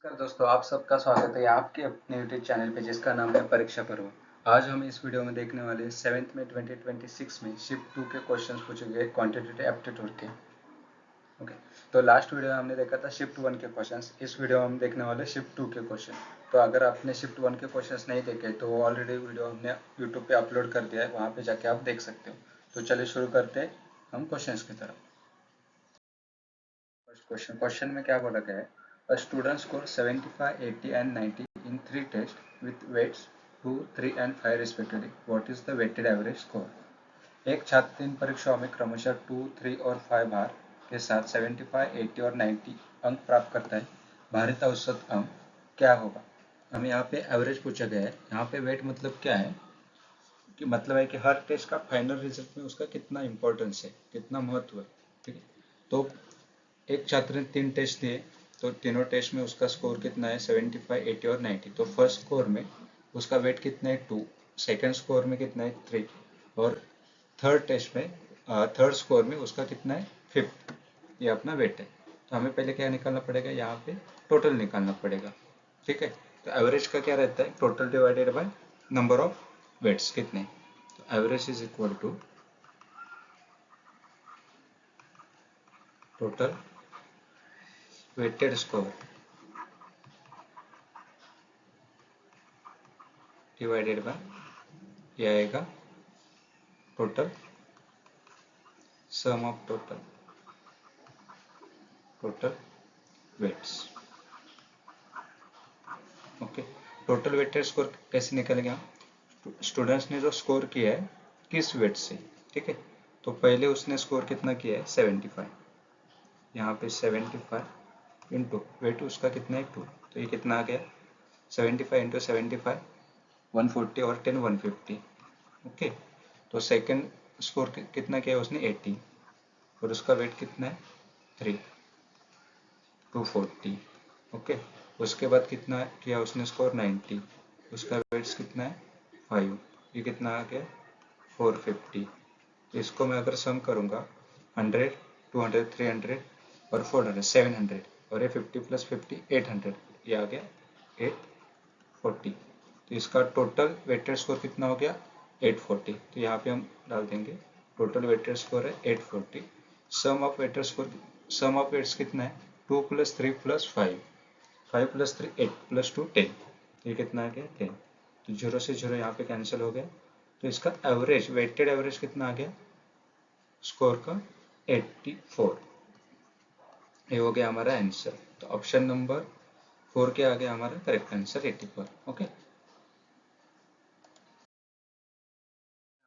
नमस्कार दोस्तों, आप सबका स्वागत है आपके अपने यूट्यूब चैनल पे जिसका नाम है परीक्षा पर्व। आज हम इस वीडियो में देखने वाले 7th में 2026 में शिफ्ट 2 के क्वेश्चंस पूछे गए क्वांटिटेटिव एप्टीट्यूड के। ओके, तो लास्ट वीडियो में हमने देखा था शिफ्ट 1 के क्वेश्चंस। इस वीडियो में हम देखने वाले शिफ्ट 2 के क्वेश्चन। तो अगर आपने शिफ्ट 1 के क्वेश्चंस नहीं देखे तो ऑलरेडी वीडियो हमने यूट्यूब पे अपलोड कर दिया है, वहाँ पे जाके आप देख सकते हो। तो चलिए शुरू करते हैं हम क्वेश्चंस की तरफ। फर्स्ट क्वेश्चन में क्या बोला गया है? A student scored 75, 80 and 90 in 3 tests with weights 2, 3 and 5 respectively. What is the weighted average score? एक छात्र 3 परीक्षाओं में क्रमशः 2, 3 और 5 भार के साथ 75, 80 और 90 अंक प्राप्त करता है। भारित औसत अंक क्या होगा? हमें यहाँ पे एवरेज पूछा गया है। यहाँ पे वेट मतलब क्या है कि मतलब है कि हर टेस्ट का फाइनल रिजल्ट में उसका कितना इंपॉर्टेंस है, कितना महत्व है। ठीक है, तो एक छात्र ने 3 टेस्ट दिए, तो तीनों टेस्ट में उसका स्कोर कितना है? 75, 80 और 90। तो फर्स्ट स्कोर में उसका वेट कितना है? 2। सेकंड स्कोर में कितना है? 3। और थर्ड स्कोर में उसका कितना है? 5। ये अपना वेट है। तो हमें पहले क्या निकालना पड़ेगा? यहाँ पे टोटल निकालना पड़ेगा। ठीक है, तो एवरेज का क्या रहता है? Total divided by number of weights कितने। तो average is equal to total weighted score divided by, ये आएगा total sum of total weights. Okay, total weighted score कैसे निकलेगा? स्टूडेंट्स ने जो स्कोर किया है किस वेट से। ठीक है, तो पहले उसने स्कोर कितना किया है? 75। यहाँ पे 75 इंटू वेट उसका कितना है? 2। तो ये कितना आ गया? 75 इंटू 75 140 और 10 150। ओके, तो सेकंड स्कोर कितना किया है उसने? 80 और उसका वेट कितना है? 3 240। ओके, उसके बाद कितना किया उसने स्कोर? 90। उसका वेट्स कितना है? 5। ये कितना आ गया? 450। इसको मैं अगर सम करूँगा 100 200 300 और 400 700 और ये 50 प्लस 50 800, ये आ गया 840। तो इसका टोटल वेटेड स्कोर कितना हो गया? 840। तो यहाँ पे हम डाल देंगे टोटल वेटेड स्कोर है 840। Sum of weighted score, sum of weights कितना है? 2 प्लस 3 प्लस 5, 5 प्लस 3 8 प्लस 2 10। ये कितना आ गया? 10। तो 0 से 0 यहाँ पे कैंसिल हो गया। तो इसका एवरेज, वेटेड एवरेज कितना आ गया स्कोर का? 84। ये हो गया हमारा आंसर। तो ऑप्शन नंबर 4 क्या आ गया हमारा करेक्ट आंसर? 84। ओके,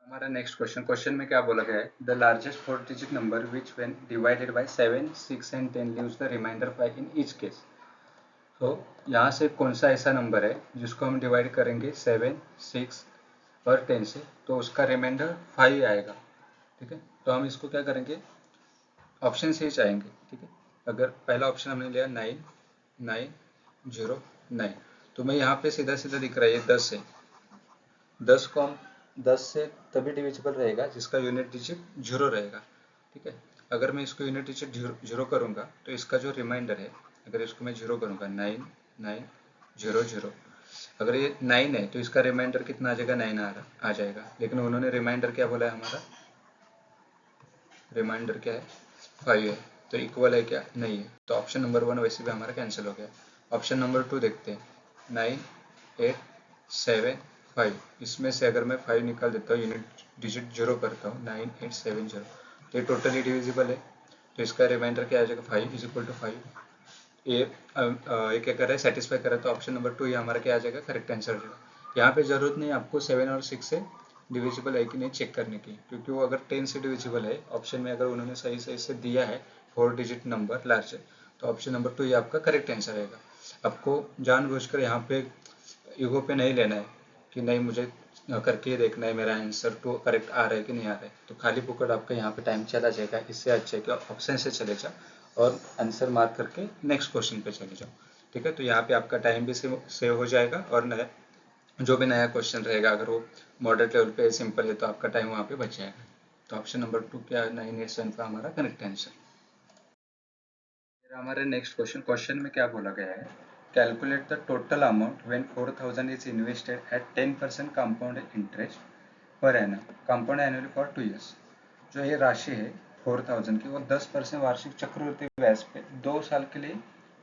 हमारा नेक्स्ट क्वेश्चन में क्या बोला गया है? The largest 4 digit number which when divided by 7, 6 and 10 leaves the remainder 5 in each case. तो यहाँ से कौन सा ऐसा नंबर है जिसको हम डिवाइड करेंगे 7, 6 और 10 से, तो उसका रिमाइंडर 5 आएगा। ठीक है, तो हम इसको क्या करेंगे? ऑप्शन से ही चाहेंगे। ठीक है, अगर पहला ऑप्शन हमने लिया 9 9 0 9, तो मैं यहाँ पे सीधा सीधा दिख रहा है ये 10 है। 10 को हम 10 से तभी डिविजिबल रहेगा जिसका यूनिट डिजिट 0 रहेगा। ठीक है, अगर मैं इसको यूनिट डिजिट 0 करूँगा तो इसका जो रिमाइंडर है, अगर इसको मैं 0 करूँगा 9 9 0 0, अगर ये 9 है तो इसका रिमाइंडर कितना आ जाएगा? 9 आ जाएगा। लेकिन उन्होंने रिमाइंडर क्या बोला है? हमारा रिमाइंडर क्या है? 5 है। तो इक्वल है क्या? नहीं है। तो ऑप्शन नंबर 1 वैसे भी हमारा कैंसिल हो गया। ऑप्शन नंबर 2 देखते हैं। 9 8 7 5, इसमें से अगर मैं 5 निकाल देता हूँ, यूनिट डिजिट 0 करता हूँ, 9 8 7 0, तो ये टोटली डिविजिबल है। तो इसका रिमाइंडर क्या आ जाएगा? 5 इज इक्वल टू 5। ये क्या कर रहा है? सेटिस्फाई कर रहा है। तो ऑप्शन नंबर 2 ये हमारा क्या आ जाएगा? करेक्ट आंसर आ जाएगा। यहाँ पे जरूरत नहीं आपको 7 और 6 से डिविजिबल है कि नहीं चेक करने की, क्योंकि वो अगर 10 से डिविजिबल है, ऑप्शन में अगर उन्होंने सही सही से दिया है 4 डिजिट नंबर लार्ज, तो ऑप्शन नंबर 2 ये आपका करेक्ट आंसर रहेगा। आपको जानबूझकर यहाँ पे ईगो पे नहीं लेना है कि नहीं मुझे करके देखना है मेरा आंसर तो करेक्ट आ रहा है कि नहीं आ रहा है। तो खाली पुकड़ आपका यहाँ पे टाइम चला जाएगा। इससे अच्छा है कि ऑप्शन से चले जाओ और आंसर मार्क करके नेक्स्ट क्वेश्चन पे चले जाओ। ठीक है, तो यहाँ पे आपका टाइम भी सेव हो जाएगा और नया जो भी नया क्वेश्चन रहेगा अगर वो मॉडरेट लेवल पे सिंपल है तो आपका टाइम वहाँ पे बच जाएगा। तो ऑप्शन नंबर 2 क्या 987 का हमारा करेक्ट आंसर। हमारे नेक्स्ट क्वेश्चन में क्या बोला गया है? calculate the total amount when 4000 is invested at 10% compound interest per annum, compound annually for 2 years. जो ये राशि है 4000 की, वो 10% वार्षिक चक्रवृद्धि ब्याज पे 2 साल के लिए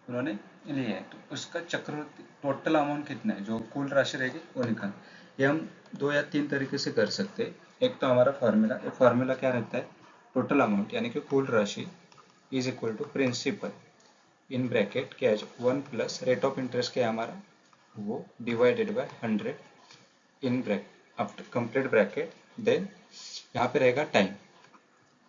उन्होंने लिए है। तो उसका चक्रवृद्धि टोटल अमाउंट कितना है, जो कुल राशि रहेगी वो निकाल। ये हम 2 या 3 तरीके से कर सकते हैं। एक तो हमारा फॉर्मूला, ये फॉर्मूला क्या रहता है, टोटल अमाउंट यानी कि कुल राशि is equal to principal in bracket क्या है 1 प्लस रेट ऑफ इंटरेस्ट क्या है हमारा, वो divided by 100 in bracket after complete bracket, then यहाँ पे रहेगा टाइम।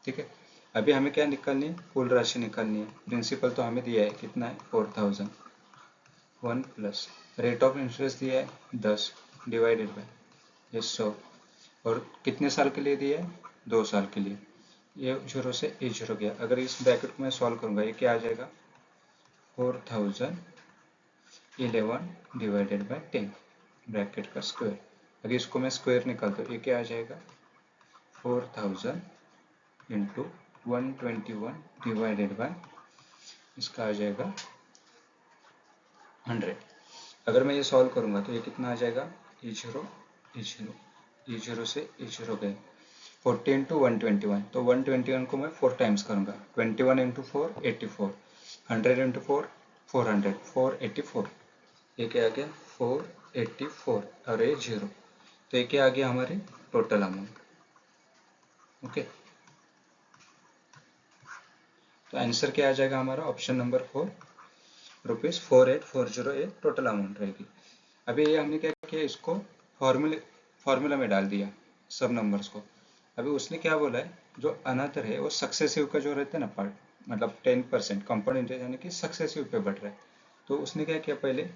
ठीक है, अभी हमें क्या निकालनी है, कुल राशि निकालनी है। प्रिंसिपल तो हमें दिया है कितना है 4000, 1 प्लस रेट ऑफ इंटरेस्ट दिया है 10 डिवाइडेड बाय ये 100, और कितने साल के लिए दिया है 2 साल के लिए। ये 0 से ये 0 गया। अगर इस ब्रैकेट को मैं सॉल्व करूंगा, ये क्या आ जाएगा 4011 डिवाइडेड बाय 10 ब्रैकेट का स्क्वायर। अगर इसको मैं स्क्वायर निकालता हूँ, ये क्या आ जाएगा 4000 इंटू 121 डिवाइडेड बाय, इसका आ जाएगा 100। अगर मैं ये सॉल्व करूंगा तो ये कितना आ जाएगा e0 से e0 गए 40 इंटू 121, तो 121 को मैं 4 टाइम्स करूंगा, 21 इंटू 4 84, 100 इंटू 4 400, 484। ये क्या आ गया 484 और ये 0, तो ये क्या आ गया हमारे टोटल अमाउंट। ओके, तो आंसर क्या आ जाएगा हमारा ऑप्शन नंबर 4 ₹4840 ये टोटल अमाउंट रहेगी। अभी ये हमने क्या किया, इसको फॉर्मूला में डाल दिया सब नंबर्स को। अभी उसने क्या बोला है, जो अनदर है वो सक्सेसिव का जो रहता है ना पार्ट, मतलब 10% कंपाउंड इंटरेस्ट यानी कि सक्सेसिव पे बढ़ रहा है, तो उसने क्या किया, पहले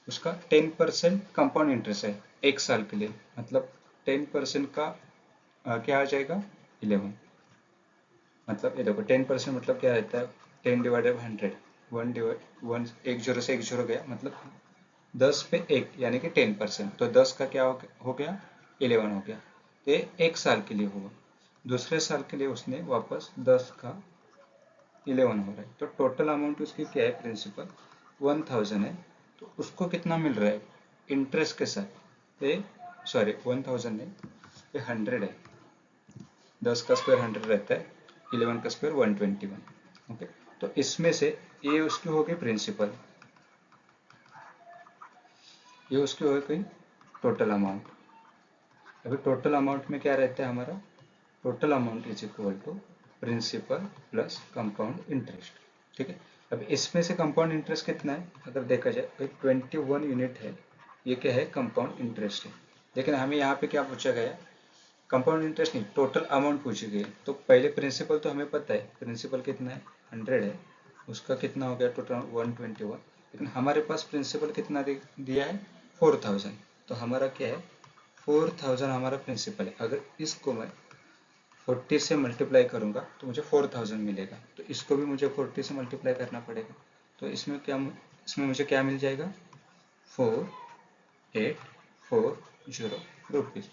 उसका 10% कंपाउंड इंटरेस्ट है 1 साल के लिए, मतलब 10% का क्या आ जाएगा 11, मतलब ये देखो 10% मतलब क्या रहता है 10 डिवाइडेड बाई 100, 1 0 से 1 0 गया, मतलब 10 पे 1 यानी कि 10%, तो 10 का क्या हो गया 11 हो गया। तो ये 1 साल के लिए हुआ, दूसरे साल के लिए उसने वापस 10 का 11 हो रहा है, तो टोटल अमाउंट उसकी क्या है प्रिंसिपल 1000 है। तो उसको कितना मिल रहा है इंटरेस्ट के साथ, ये सॉरी 1000 नहीं, ये 100 है, 10 का स्क्वायर 100 रहता है, 11 का स्क्वायर 121। ओके, तो इसमें से ये उसकी हो गई प्रिंसिपल, ये उसकी हो गई टोटल अमाउंट। अभी टोटल अमाउंट में क्या रहता है हमारा, total amount is equal to principal plus compound interest. ठीक है, अब इसमें से कंपाउंड इंटरेस्ट कितना है, अगर देखा जाए तो 21 यूनिट है, ये क्या है कंपाउंड इंटरेस्ट है। लेकिन हमें यहाँ पे क्या पूछा गया, कंपाउंड इंटरेस्ट नहीं, टोटल अमाउंट पूछी गई। तो पहले प्रिंसिपल तो हमें पता है, प्रिंसिपल कितना है 100 है, उसका कितना हो गया टोटल 121, लेकिन हमारे पास प्रिंसिपल कितना दिया है 4000, तो हमारा क्या है 4000 हमारा प्रिंसिपल है। अगर इसको मैं 40 से मल्टीप्लाई करूंगा तो मुझे 4000 मिलेगा, तो इसको भी मुझे 40 से मल्टीप्लाई करना पड़ेगा, तो इसमें मुझे क्या मिल जाएगा 4840 रुपीज़।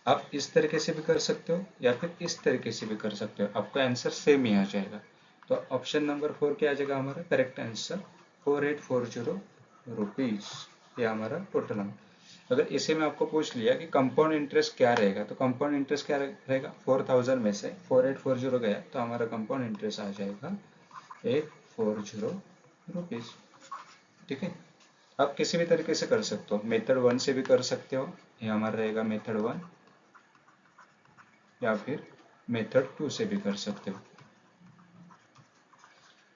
आप इस तरीके से भी कर सकते हो या फिर इस तरीके से भी कर सकते हो, आपका आंसर सेम ही आ जाएगा। तो ऑप्शन नंबर 4 क्या आ जाएगा हमारा करेक्ट आंसर 4840 रुपीज़, ये हमारा टोटल अमाउंट। अगर इसे में आपको पूछ लिया कि कंपाउंड इंटरेस्ट क्या रहेगा, तो कंपाउंड इंटरेस्ट क्या रहेगा 4000 में से 4840 गया, तो हमारा कंपाउंड इंटरेस्ट आ जाएगा 840 रुपीज़। ठीक है, आप किसी भी तरीके से कर सकते हो, मेथड 1 से भी कर सकते हो, ये हमारा रहेगा मेथड 1, या फिर मेथड 2 से भी कर सकते हो।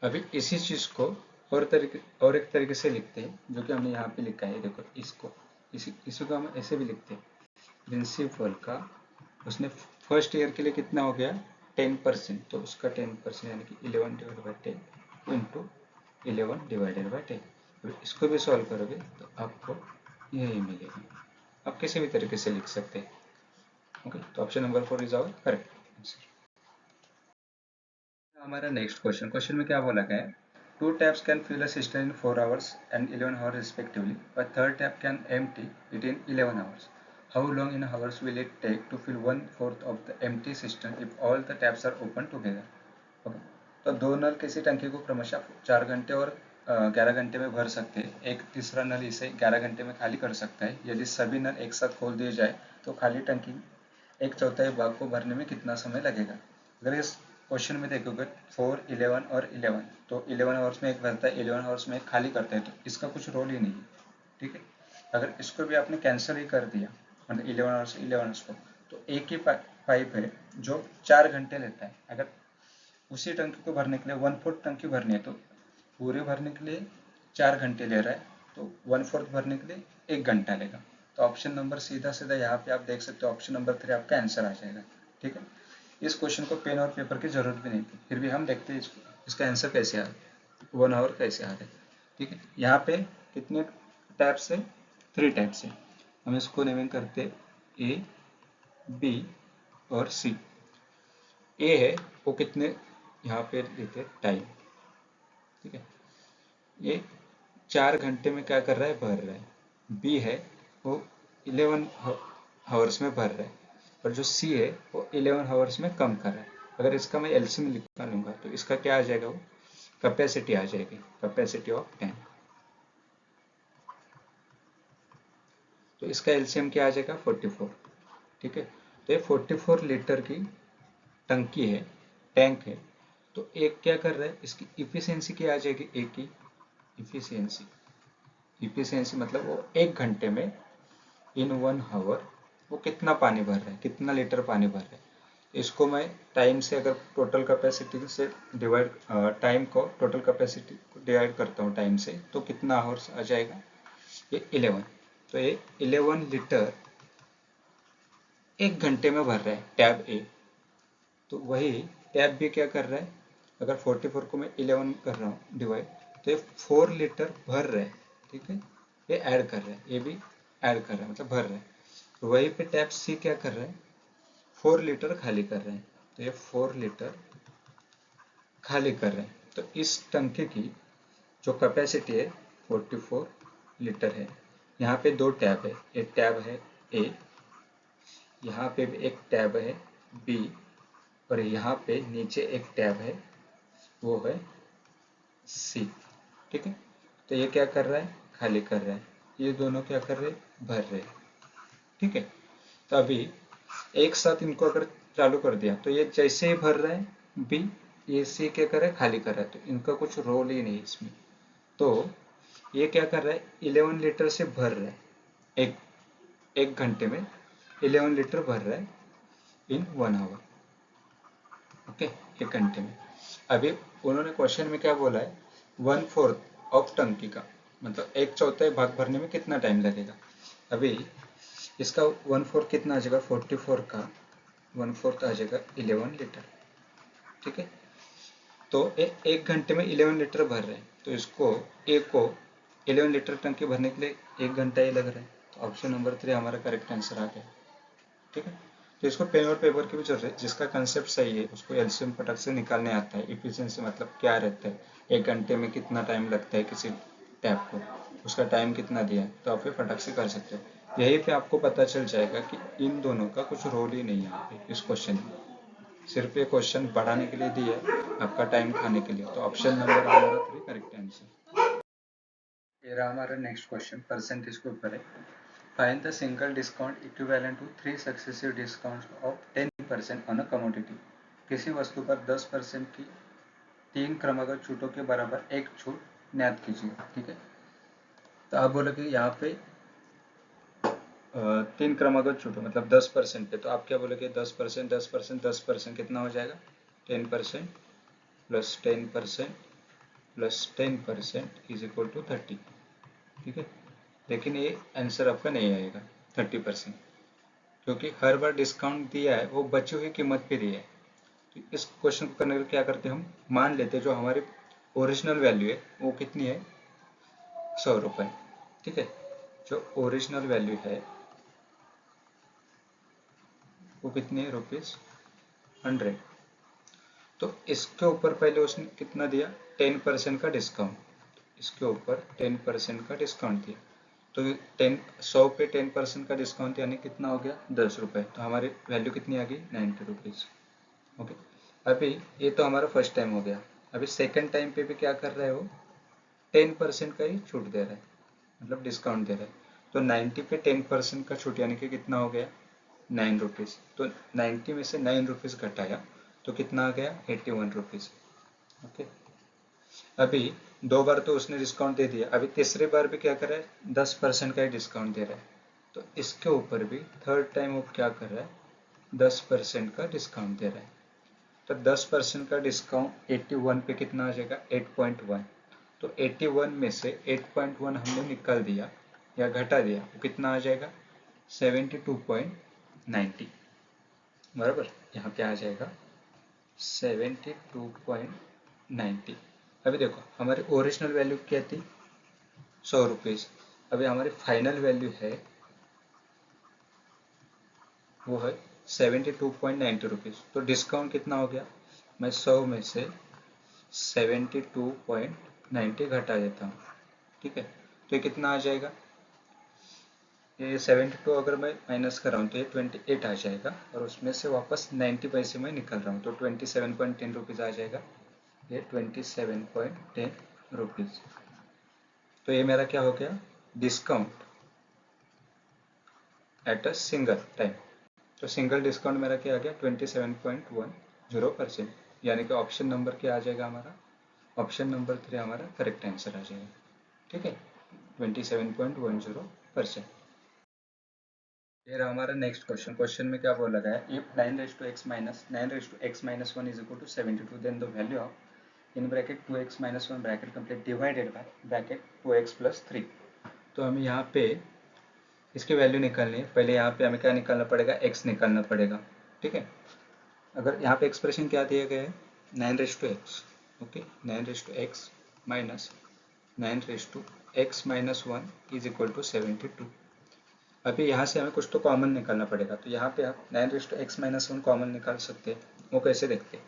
अभी इसी चीज को और एक तरीके से लिखते हैं, जो कि हमने यहाँ पे लिखा है, देखो इसको हम ऐसे भी लिखते हैं, प्रिंसिपल का उसने फर्स्ट ईयर के लिए कितना हो गया 10%, तो उसका 10% यानी कि 11 divided by 10 into 11 divided by 10। इसको भी सॉल्व करोगे तो आपको यही मिलेगा, आप किसी भी तरीके से लिख सकते हैं। ओके, तो option number 4 is our correct answer. हमारा नेक्स्ट क्वेश्चन में क्या बोला गया है, 2 taps can fill a cistern in 4 hours and 11 hours respectively, but third tap can empty it in 11 hours. How long in hours will it take to fill 1/4 of the empty cistern if all the taps are open together? Okay. तो दो नल किसी टंकी को क्रमशः 4 घंटे और 11 घंटे में भर सकते हैं, एक तीसरा नल इसे 11 घंटे में खाली कर सकता है। यदि सभी नल एक साथ खोल दिए जाए तो खाली टंकी एक चौथाई भाग को भरने में कितना समय लगेगा। अगर इस क्वेश्चन में देखोगे 4, 11 और 11, तो 11 आवर्स में एक भरता है, 11 आवर्स में एक खाली करता है, तो इसका कुछ रोल ही नहीं है। ठीक है, अगर इसको भी आपने कैंसिल ही कर दिया, मतलब 11 आवर्स 11 आवर्स को, तो एक ही पाइप है जो 4 घंटे लेता है। अगर उसी टंकी को भरने के लिए 1/4 टंकी भरनी है तो पूरे भरने के लिए 4 घंटे ले रहा है, तो 1/4 भरने के लिए 1 घंटा लेगा। तो ऑप्शन नंबर सीधा सीधा यहाँ पे आप देख सकते हो, ऑप्शन नंबर 3 आपका आंसर आ जाएगा। ठीक है, इस क्वेश्चन को पेन और पेपर की जरूरत भी नहीं थी, फिर भी हम देखते हैं इसका आंसर कैसे आ रहा है, 1 आवर कैसे आ रहा है। ठीक है, यहाँ पे कितने टैप्स है, 3 टैप्स है। हम इसको नेमिंग करते ए, बी और सी। ए है वो कितने यहाँ पे देते टाइम। ठीक है, ये 4 घंटे में क्या कर रहा है, भर रहा है। बी है वो 11 हावर्स में भर रहा है, और जो सी है वो 11 हावर्स में कम कर रहा है। अगर इसका मैं एलसीएम निकालूंगा तो इसका क्या आ जाएगा, वो कैपेसिटी आ जाएगी, कैपेसिटी ऑफ टैंक। तो इसका एलसीएम क्या आ जाएगा, 44। ठीक है, तो ये 44 लीटर की टंकी है, टैंक है। तो एक क्या कर रहा है, इसकी इफिशियंसी क्या आ जाएगी, एक की इफिशियंसी, इफिशियंसी मतलब वो 1 घंटे में इन 1 हावर वो कितना पानी भर रहा है, कितना लीटर पानी भर रहा है। इसको मैं टाइम से, अगर टोटल कैपेसिटी से डिवाइड, टाइम को टोटल कैपेसिटी को डिवाइड करता हूँ टाइम से, तो कितना आवर्स आ जाएगा, ये 11। तो ये 11 लीटर 1 घंटे में भर रहा है टैब ए। तो वही टैब बी क्या कर रहा है, अगर 44 को मैं 11 कर रहा हूँ डिवाइड, तो ये 4 लीटर भर रहा है। ठीक है, ये ऐड कर रहा है, ये भी ऐड कर रहा है, मतलब भर रहा है। तो वहीं पे टैप सी क्या कर रहा है, 4 लीटर खाली कर रहे हैं। तो ये 4 लीटर खाली कर रहे हैं। तो इस टंकी की जो कैपेसिटी है 44 लीटर है। यहाँ पे 2 टैब है, एक टैब है ए, यहाँ पे भी एक टैब है बी, और यहाँ पे नीचे एक टैब है, वो है सी। ठीक है, तो ये क्या कर रहा है, खाली कर रहा है, ये दोनों क्या कर रहे हैं, भर रहे हैं। ठीक है, तो अभी एक साथ इनको अगर चालू कर दिया तो ये जैसे ही भर रहा है बी, ये सी क्या कर रहा है, खाली कर रहा है, तो इनका कुछ रोल ही नहीं इसमें। तो ये क्या कर रहा है, 11 लीटर से भर रहा है, एक एक घंटे में 11 लीटर भर रहा है इन 1 आवर। ओके, एक घंटे में। अभी उन्होंने क्वेश्चन में क्या बोला है, 1/4 ऑफ टंकी का, मतलब एक चौथाई भाग भरने में कितना टाइम लगेगा। अभी इसका 1/4 कितना आ जाएगा, 44 का 1/4 आ जाएगा 11 लीटर। ठीक है, तो एक घंटे में 11 लीटर भर रहे हैं, तो इसको ए को 11 लीटर टंकी भरने के लिए 1 घंटा ही लग रहा है। तो ऑप्शन नंबर 3 हमारा करेक्ट आंसर आ गया। ठीक है, तो इसको पेन और पेपर की भी जरूरत है, जिसका कंसेप्ट सही है उसको एलसीएम फटक से निकालने आता है। इफिशिएंसी मतलब क्या रहता है, 1 घंटे में कितना टाइम लगता है किसी टैप को, उसका टाइम कितना दिया है, तो आप ये फटक से कर सकते हो। यहीं पे आपको पता चल जाएगा कि इन दोनों का कुछ रोल ही नहीं है यहाँ पे इस क्वेश्चन में, सिर्फ ये क्वेश्चन बढ़ाने के लिए दिया है, आपका टाइम खाने के लिए। तो ऑप्शन नंबर हमारा 3 करेक्ट आंसर। ये रहा हमारा नेक्स्ट क्वेश्चन, परसेंटेज के ऊपर है। Find the single discount equivalent to 3 successive discounts of 10% on a commodity. किसी वस्तु पर 10% की 3 क्रमागत छूटों के बराबर एक छूट ज्ञात कीजिए। ठीक है, तो आप बोलो कि यहाँ पे 3 क्रमागत छूटो मतलब 10% पे, तो आप क्या बोलोगे, 10%, 10%, 10% कितना हो जाएगा, 10% plus 10% plus 10% is equal to 30। ठीक है, लेकिन ये आंसर आपका नहीं आएगा 30%, क्योंकि हर बार डिस्काउंट दिया है वो बची हुई कीमत पे दिया है। तो इस क्वेश्चन को करने के लिए क्या करते हैं, हम मान लेते हैं जो हमारी ओरिजिनल वैल्यू है वो कितनी है, 100 रुपये। ठीक है, जो ओरिजिनल वैल्यू है वो कितनी है, ₹100। तो इसके ऊपर पहले उसने कितना दिया, 10% का डिस्काउंट, इसके ऊपर 10% का डिस्काउंट दिया। तो 100 पे 10% का डिस्काउंट यानी कितना हो गया, 10 रुपये। तो हमारी वैल्यू कितनी आ गई, 90 रुपीज़। ओके, अभी ये तो हमारा फर्स्ट टाइम हो गया। अभी सेकंड टाइम पे भी क्या कर रहा है वो, 10% का ही छूट दे रहा है, मतलब डिस्काउंट दे रहा है। तो 90 पे 10% का छूट यानी कि कितना हो गया 9 रुपीज़। तो 90 में से 9 रुपीज़ घटाया तो कितना आ गया 81 रुपीज़। ओके, अभी 2 बार तो उसने डिस्काउंट दे दिया, अभी तीसरी बार भी क्या कर रहा है 10% का ही डिस्काउंट दे रहा है। तो इसके ऊपर भी थर्ड टाइम वो क्या कर रहा है 10% का डिस्काउंट दे रहा है। तो 10% का डिस्काउंट 81 पे कितना आ जाएगा 8.1। तो 81 में से 8.1 हमने निकाल दिया या घटा दिया तो कितना आ जाएगा 72.90 बराबर। यहाँ पे आ जाएगा 72.90। अभी देखो हमारी ओरिजिनल वैल्यू क्या थी 100 रुपीज़, अभी हमारी फाइनल वैल्यू है वो है 72.90 रुपीज़। तो डिस्काउंट कितना हो गया, मैं 100 में से 72.90 घटा देता हूँ, ठीक है। तो ये कितना आ जाएगा, ये 72 अगर मैं माइनस कर रहा हूँ तो ये 28 आ जाएगा और उसमें से वापस 90 पैसे मैं निकल रहा हूँ तो 27.10 रुपीज़ आ जाएगा, ये 27.10 रुपीज़। तो ये मेरा क्या हो गया discount at a single time. तो सिंगल डिस्काउंट मेरा क्या आ गया 27.10%, यानी कि ऑप्शन नंबर क्या आ जाएगा हमारा, ऑप्शन नंबर 3 हमारा करेक्ट आंसर आ जाएगा, ठीक है 27.10%। ये रहा हमारा नेक्स्ट क्वेश्चन। क्वेश्चन में क्या बोला गया है, if 9 raised to x minus 1 is equal to 72 then the value of in bracket 2x minus 1 bracket complete divided by bracket 2x plus 3। तो हमें यहाँ पे इसकी वैल्यू निकालनी है। पहले यहाँ पे हमें क्या निकालना पड़ेगा x निकालना पड़ेगा, ठीक है। अगर यहाँ पे एक्सप्रेशन क्या दिया गया है 9 raised to x, okay 9 raised to x minus 9 raised to x minus 1 is equal to 72। अभी यहाँ से हमें कुछ तो कॉमन निकालना पड़ेगा। तो यहाँ पे आप 9 raise to x minus 1 common निकाल सकते हैं। वो कैसे देखते हैं,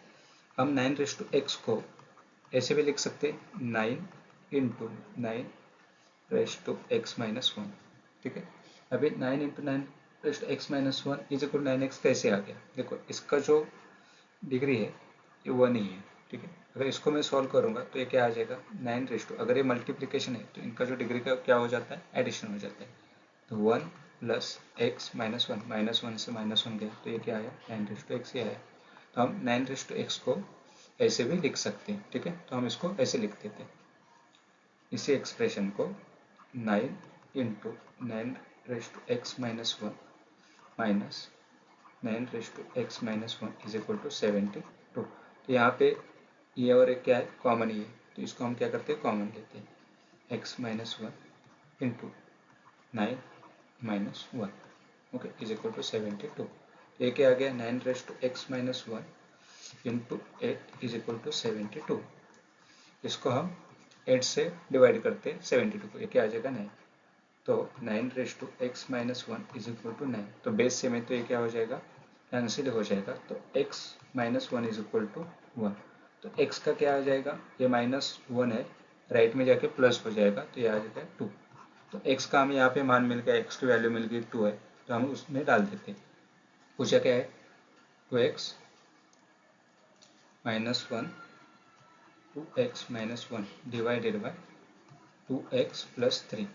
हम 9 रेस टू एक्स को ऐसे भी लिख सकते हैं 9 into 9 raise to x minus 1, ठीक है। अभी 9 into 9 raise to x minus 1 is equal 9x कैसे आ गया, देखो इसका जो डिग्री है ये 1 ही है, ठीक है। अगर इसको मैं सॉल्व करूँगा तो ये क्या आ जाएगा 9 रेस टू, अगर ये मल्टीप्लीकेशन है तो इनका जो डिग्री का क्या हो जाता है एडिशन हो जाता है। तो 1 प्लस एक्स माइनस 1, माइनस 1 से माइनस 1 गया तो ये क्या आया 9 रेस टू एक्स ही आया। तो हम 9 रेस टू एक्स को ऐसे भी लिख सकते हैं, ठीक है। तो हम इसको ऐसे लिख देते हैं, इसी एक्सप्रेशन को 9 into 9 raise to x minus 1 minus 9 raise to x minus 1 is equal to 72। तो यहाँ पे ये और एक क्या है कॉमन ही है, तो इसको हम क्या करते हैं कॉमन लेते हैं, x minus 1 into 9 minus 1, okay is equal to 72। ये क्या आ गया 9 raise to x minus 1 into 8 is equal to 72। इसको हम 8 से डिवाइड करते हैं 72 को, ये क्या आ जाएगा 9। तो 9 raise to x minus 1 is equal to 9, तो बेस से में तो ये क्या हो जाएगा कैंसिल हो जाएगा। तो x minus 1 is equal to 1, तो x का क्या आ जाएगा, ये माइनस 1 है, राइट में जाके प्लस हो जाएगा तो ये आ जाएगा 2। तो x का हमें यहाँ पे मान मिल गया, x की वैल्यू मिल गई 2 है, तो हम उसमें डाल देते हैं। पूछा क्या है 2x minus 1 2x minus 1 divided by 2x plus 3।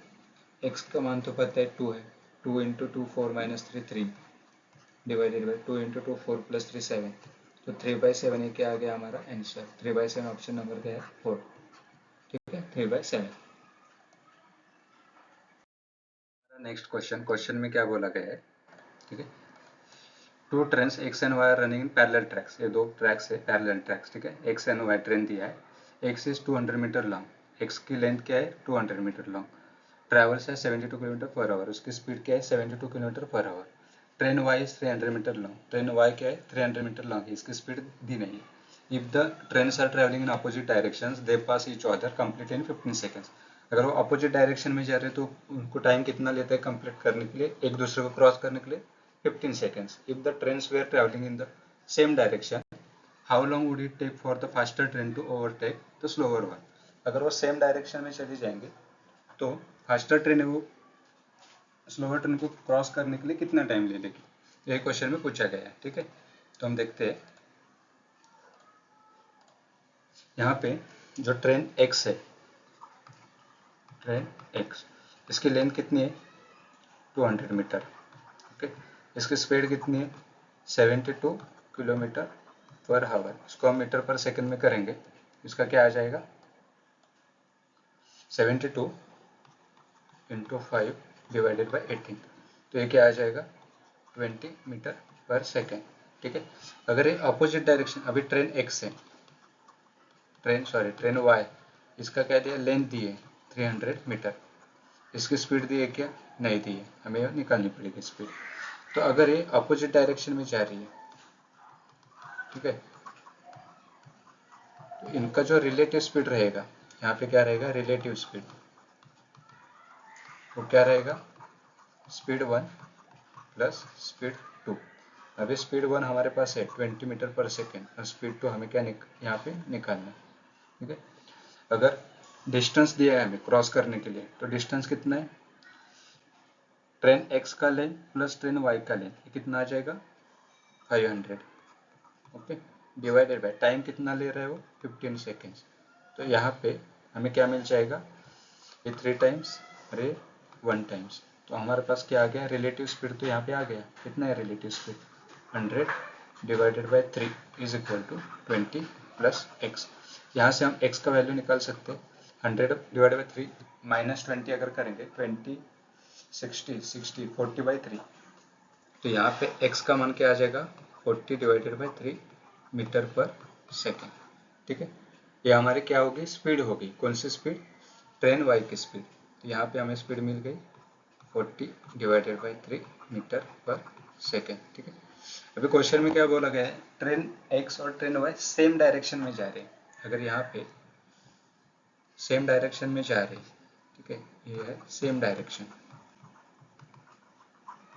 x का मान तो पता है 2 है, 2 into 2 4 minus 3 3 divided by 2 into 2 4 plus 3 7। तो 3/7 ये क्या आ गया हमारा आंसर, 3/7 ऑप्शन नंबर क्या है 4, ठीक है 3/7। नेक्स्ट क्वेश्चन, क्वेश्चन में क्या बोला गया है, ठीक है। Two trains x and y are running in parallel tracks, ये दो ट्रैक्स है पैरेलल ट्रैक्स, ठीक है। एक्स एंड वाई ट्रेन दिया है, x is 200 metre long, x की लेंथ क्या है 200 मीटर लॉन्ग, ट्रैवल्स है 72 किलोमीटर पर आवर, उसकी स्पीड क्या है 72 kilometre per hour. Train y is 300 metre long, train y क्या है 300 मीटर लॉन्ग है, इसकी स्पीड दी नहीं है। If the trains are travelling in opposite directions they pass each other complete in 15 seconds. अगर वो अपोजिट डायरेक्शन में जा रहे हैं तो उनको टाइम कितना लेता है कंप्लीट करने के लिए, एक दूसरे को क्रॉस करने के लिए 15 seconds. If the trains were traveling in the same direction, how long would it take for the faster train to overtake the slower one? अगर वो सेम डायरेक्शन में चली जाएंगे तो फास्टर ट्रेन है वो स्लोअर ट्रेन को क्रॉस करने के लिए कितना टाइम ले लेगी, ये क्वेश्चन में पूछा गया है, ठीक है। तो हम देखते हैं यहाँ पे जो ट्रेन एक्स है ट्रेन एक्स, इसकी लेंथ कितनी है 200 मीटर, ओके। इसकी स्पीड कितनी है 72 किलोमीटर पर हावर, इसको हम मीटर पर सेकंड में करेंगे, इसका क्या आ जाएगा 72 इंटू 5 डिवाइडेड बाई 18, तो ये क्या आ जाएगा 20 मीटर पर सेकेंड, ठीक है। अगर ये अपोजिट डायरेक्शन, अभी ट्रेन एक्स है, ट्रेन वाई, इसका क्या दिया लेंथ दी है 300 मीटर, इसकी स्पीड दी है क्या नहीं दी है, हमें निकालनी पड़ेगी स्पीड। तो अगर ये अपोजिट डायरेक्शन में जा रही है, ठीक है, तो इनका जो रिलेटिव स्पीड रहेगा, यहाँ पे क्या रहेगा रिलेटिव स्पीड, वो क्या रहेगा स्पीड 1 प्लस स्पीड 2। अभी स्पीड 1 हमारे पास है 20 मीटर पर सेकेंड, और स्पीड 2 हमें क्या यहाँ पे निकालना है, ठीक है। अगर डिस्टेंस दिया है हमें क्रॉस करने के लिए, तो डिस्टेंस कितना है ट्रेन एक्स का लेंथ प्लस ट्रेन वाई का लेंथ, ये कितना आ जाएगा 500, ओके, डिवाइडेड बाय टाइम कितना ले रहे हो 15 सेकेंड्स। तो यहाँ पे हमें क्या मिल जाएगा, ये 3 टाइम्स और ये 1 टाइम्स, तो हमारे पास क्या आ गया रिलेटिव स्पीड, तो यहाँ पे आ गया कितना है relative speed 100 divided by 3 is equal to 20 plus x. यहाँ से हम x का वैल्यू निकाल सकते हैं, 100 डिवाइडेड बाई 3 माइनस 20 अगर करेंगे 20 60 40 बाई 3, तो यहाँ पे x का मान क्या आ जाएगा 40 डिवाइडेड बाई 3 मीटर पर सेकेंड, ठीक है। ये हमारी क्या होगी स्पीड होगी, कौन सी स्पीड ट्रेन y की स्पीड, तो यहाँ पे हमें स्पीड मिल गई 40 डिवाइडेड बाई 3 मीटर पर सेकेंड, ठीक है। अभी क्वेश्चन में क्या बोला गया है ट्रेन x और ट्रेन y सेम डायरेक्शन में जा रहे हैं, अगर यहाँ पे सेम डायरेक्शन में जा रही, ठीक है, ये है सेम डायरेक्शन,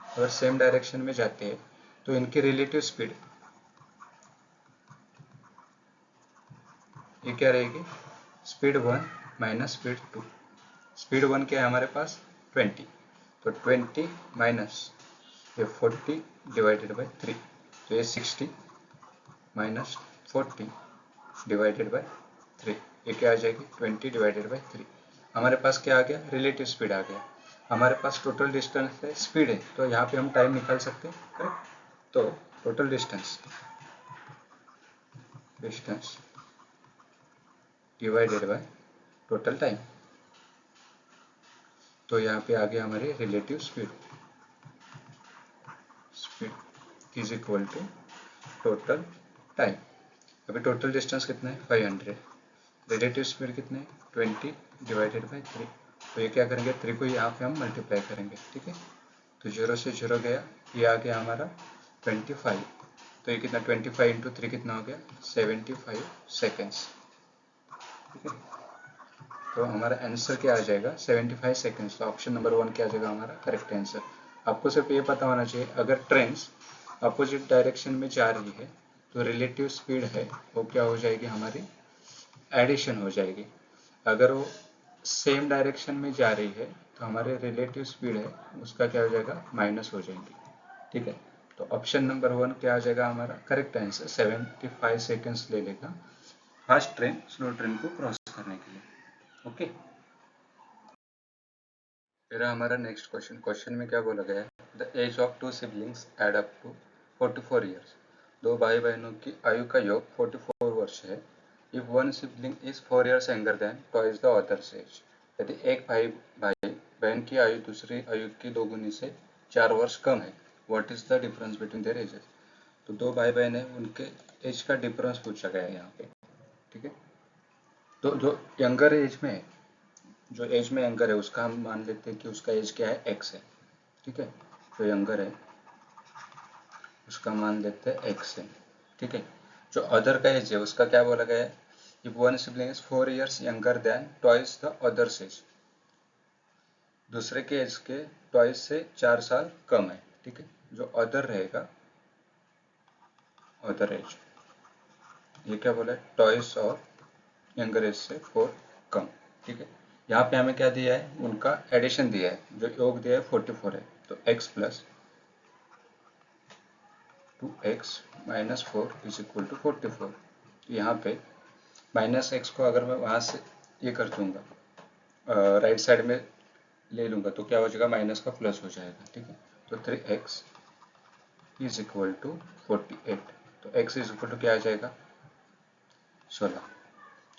अगर सेम डायरेक्शन में जाते हैं तो इनकी रिलेटिव स्पीड ये क्या रहेगी स्पीड 1 माइनस स्पीड 2, स्पीड 1 क्या है हमारे पास 20, तो 20 माइनस ये 40 डिवाइडेड बाई 3, तो ये 60 माइनस 40 डिवाइडेड बाई 3, ये क्या आ जाएगी 20 डिवाइडेड बाई 3, हमारे पास क्या आ गया रिलेटिव स्पीड आ गया। हमारे पास टोटल डिस्टेंस है स्पीड है, तो यहाँ पे हम टाइम निकाल सकते हैं, करेक्ट। तो total distance divided by total time, तो यहाँ पे आ गया हमारी relative speed is equal to total time. अभी टोटल डिस्टेंस कितना है 500, रिलेटिव स्पीड कितना है 20 डिवाइडेड बाई 3, तो ये क्या करेंगे 3 को यहाँ पे हम मल्टीप्लाई करेंगे, ठीक है, तो 0 से 0 गया, ये आ गया हमारा 25, तो ये कितना 25 इंटू 3 कितना हो गया 75 सेकेंड्स, ठीक है। तो हमारा आंसर क्या आ जाएगा 75 सेकेंड्स, तो ऑप्शन नंबर 1 क्या आ जाएगा हमारा करेक्ट आंसर। आपको सिर्फ ये पता होना चाहिए अगर ट्रेन्स अपोजिट डायरेक्शन में जा रही है तो रिलेटिव स्पीड है वो क्या हो जाएगी हमारी एडिशन हो जाएगी, अगर वो सेम डायरेक्शन में जा रही है तो हमारे रिलेटिव स्पीड है उसका क्या हो जाएगा माइनस हो जाएंगी, ठीक है। तो ऑप्शन नंबर 1 क्या आ जाएगा हमारा करेक्ट आंसर, 75 सेकेंड्स ले लेगा फास्ट ट्रेन स्लो ट्रेन को क्रॉस करने के लिए, ओके। फिर हमारा नेक्स्ट क्वेश्चन में क्या बोला गया है the age of 2 siblings add up to 44 years, दो भाई बहनों की आयु का योग 44 वर्ष है। If one sibling is 4 years younger than twice the other's age, यदि एक भाई बहन की आयु दूसरी आयु की दोगुनी से 4 वर्ष कम है, what is the difference between their edges. तो दो भाई बहन है उनके एज का डिफरेंस पूछा गया है यहाँ पे, ठीक है। तो जो यंगर एज में है, जो एज में यंगर है उसका हम मान लेते हैं कि उसका एज क्या है एक्स है, ठीक है, जो यंगर है उसका मान लेते हैं एक्स है, ठीक है। जो अदर का एज है उसका क्या बोला गया है if one sibling is 4 years younger than twice the other's age, दूसरे के एज के ट्वाइस से 4 साल कम है, ठीक है। जो अदर रहेगा अदर एज, ये क्या बोला है ट्वाइस और यंगर एज से 4 कम, ठीक है। यहाँ पे हमें क्या दिया है उनका एडिशन दिया है, जो योग दिया है 44 है, तो x plus 2x minus 4 is equal to 44, तो यहाँ पे माइनस एक्स को अगर मैं वहाँ से ये कर दूंगा राइट साइड में ले लूँगा तो क्या हो जाएगा, माइनस का प्लस हो जाएगा, ठीक है। तो 3x इज इक्वल टू 48, तो x इज इक्वल टू क्या आ जाएगा 16।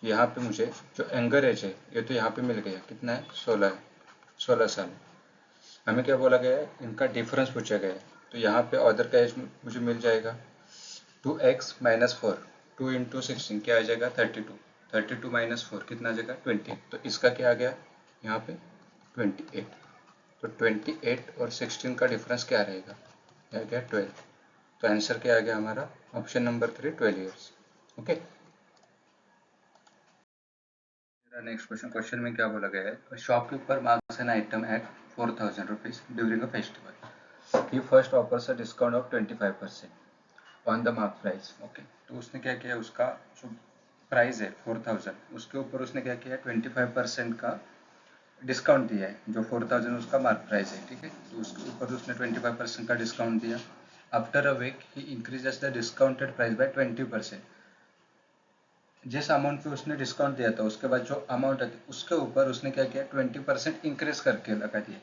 यहाँ पे मुझे जो एंगर एज है ये तो यहाँ पे मिल गया, कितना है 16 है, 16 साल। हमें क्या बोला गया है, इनका डिफरेंस पूछा गया है, तो यहाँ पे अदर का एज मुझे मिल जाएगा 2x माइनस 4, 2 इंटू 16 क्या आ जाएगा 32, 32 माइनस 4 कितना आ जाएगा 28, तो इसका क्या आ गया यहाँ पे 28, तो 28 और 16 का डिफरेंस क्या रहेगा, क्या आ गया 12, तो आंसर क्या आ गया हमारा option number 3 12 years. Okay, next question में क्या बोला गया है, shopkeeper marks an item at 4000 rupees during a festival, he first offers a discount of 25% on the mark price. Okay, तो उसने क्या किया, उसका जो प्राइस है 4000, उसके ऊपर उसने क्या किया 25% का डिस्काउंट दिया है, जो 4000 उसका मार्क प्राइस है, ठीक है, तो उसके ऊपर उसने 25% का डिस्काउंट दिया। After a week he increases the discounted price by 20%, जिस अमाउंट पे उसने डिस्काउंट दिया था उसके बाद जो अमाउंट है उसके ऊपर उसने क्या किया 20% इंक्रीज करके लगा दिया,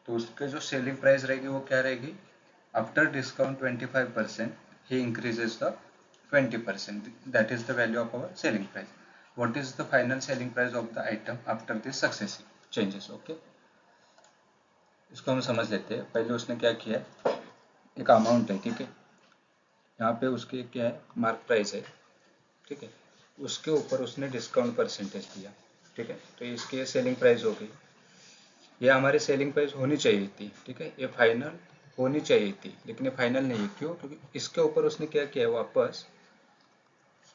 तो उसके जो सेलिंग प्राइस रहेगी वो क्या रहेगी, after discount 25% he increases the 20%, that is the value of our selling price. What is the final selling price of the item after this successive changes. Okay, इसको हम समझ लेते हैं। पहले उसने क्या किया, एक अमाउंट है, ठीक है, यहाँ पे उसके क्या है मार्क प्राइस है, ठीक है, उसके ऊपर उसने डिस्काउंट परसेंटेज दिया, ठीक है, तो इसकी सेलिंग प्राइस हो गई, ये हमारी सेलिंग प्राइस होनी चाहिए थी, ठीक है, ये फाइनल होनी चाहिए थी, लेकिन ये फाइनल नहीं है, क्यों, क्योंकि इसके ऊपर उसने क्या किया वापस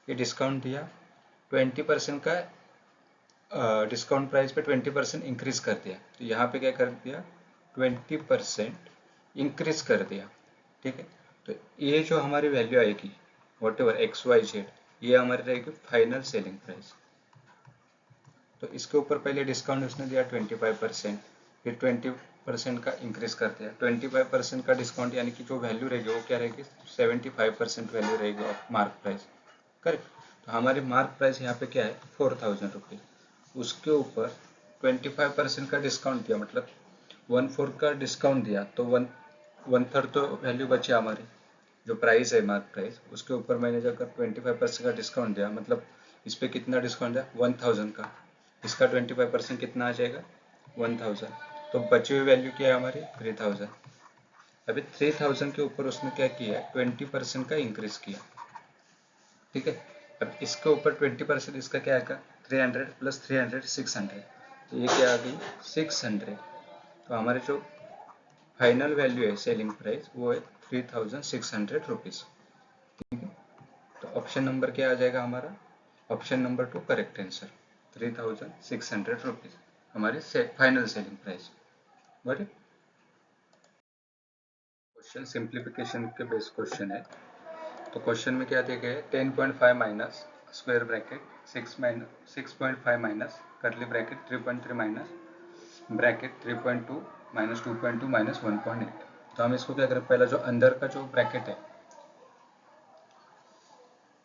ये डिस्काउंट दिया 20% का, डिस्काउंट प्राइस पे 20% इंक्रीज कर दिया, तो यहाँ पे क्या कर दिया 20% इंक्रीज कर दिया, ठीक है, तो ये जो हमारी वैल्यू आएगी वॉट एवर XYZ, ये हमारी रहेगी फाइनल सेलिंग प्राइस। तो इसके ऊपर पहले डिस्काउंट उसने दिया 25%, फिर 20% का इंक्रीज कर दिया, 25% का डिस्काउंट यानी कि जो वैल्यू रहेगी वो क्या रहेगी 75% वैल्यू रहेगी ऑफ मार्क प्राइस, करेक्ट। तो हमारी मार्क प्राइस यहाँ पे क्या है 4000 रुपीज, उसके ऊपर 25% का डिस्काउंट दिया, मतलब 1/4 का डिस्काउंट दिया, तो 1/3 तो वैल्यू बची हमारी, जो प्राइस है मार्क प्राइस उसके ऊपर मैंने जब 25% का डिस्काउंट दिया, मतलब इस पर कितना डिस्काउंट दिया 1000 का, इसका 25% कितना आ जाएगा 1000, तो बची हुई वैल्यू क्या है हमारी 3000। अभी 3000 के ऊपर उसने क्या किया 20% का इंक्रीज किया, ठीक है, अब इसके ऊपर 20%, इसका क्या आएगा 300 प्लस 300 600, तो ये क्या आ गई 600, तो हमारे जो फाइनल वैल्यू है सेलिंग प्राइस वो है 3600 रुपीज, ठीक है। तो ऑप्शन नंबर क्या आ जाएगा हमारा, option number 2 correct answer, 3600 rupees हमारी final selling price. But question simplification के बेस क्वेश्चन है, तो क्वेश्चन में क्या दिया गया है 10.5 minus square bracket 6.5 minus curly bracket 3.3 minus bracket 3.2 minus 2.2 minus 1.8, तो हम इसको क्या करें, पहला जो अंदर का जो ब्रैकेट है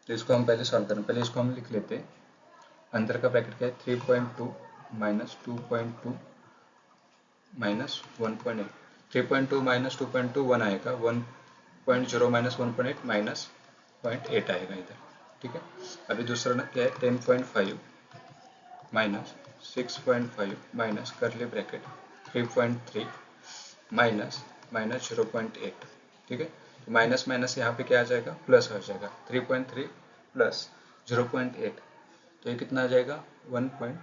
तो इसको हम पहले सॉल्व करें, पहले इसको हम लिख लेते हैं। अंदर का ब्रैकेट क्या है 3.2 माइनस 2.2 माइनस 1.8, 3.2 माइनस 2.2 1 आएगा, 1.0 माइनस 1.8 माइनस 0.8 आएगा इधर, ठीक है। अभी दूसरा ना क्या है 10.5 minus 6.5 minus curly bracket 3.3 minus minus 0.8, ठीक है, तो माइनस माइनस यहाँ पे क्या आ जाएगा प्लस हो जाएगा, 3.3 प्लस 0.8, तो ये कितना आ जाएगा 1.1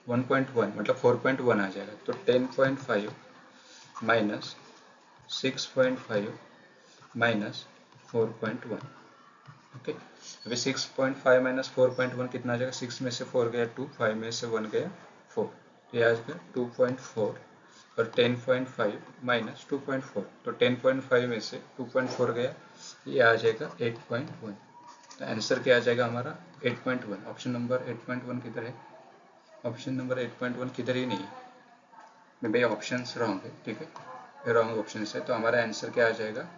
मतलब 4.1 आ जाएगा, तो 10.5 माइनस 6.5 माइनस 4.1, ओके। अभी 6.5 माइनस 4.1 कितना आ जाएगा, 6 में से 4 गया 2, 5 में से 1 गया 4, तो ये आ जाएगा 2.4, और 10.5 माइनस 2.4, तो 10.5 में से 2.4 गया, ये आ जाएगा 8.1, तो आंसर क्या आ जाएगा हमारा 8.1, ऑप्शन नंबर 8.1 किधर है, ऑप्शन नंबर 8.1 किधर ही नहीं है, मे बी ऑप्शन रॉन्ग है, ठीक है, ये रॉन्ग ऑप्शन है, तो हमारा आंसर क्या आ जाएगा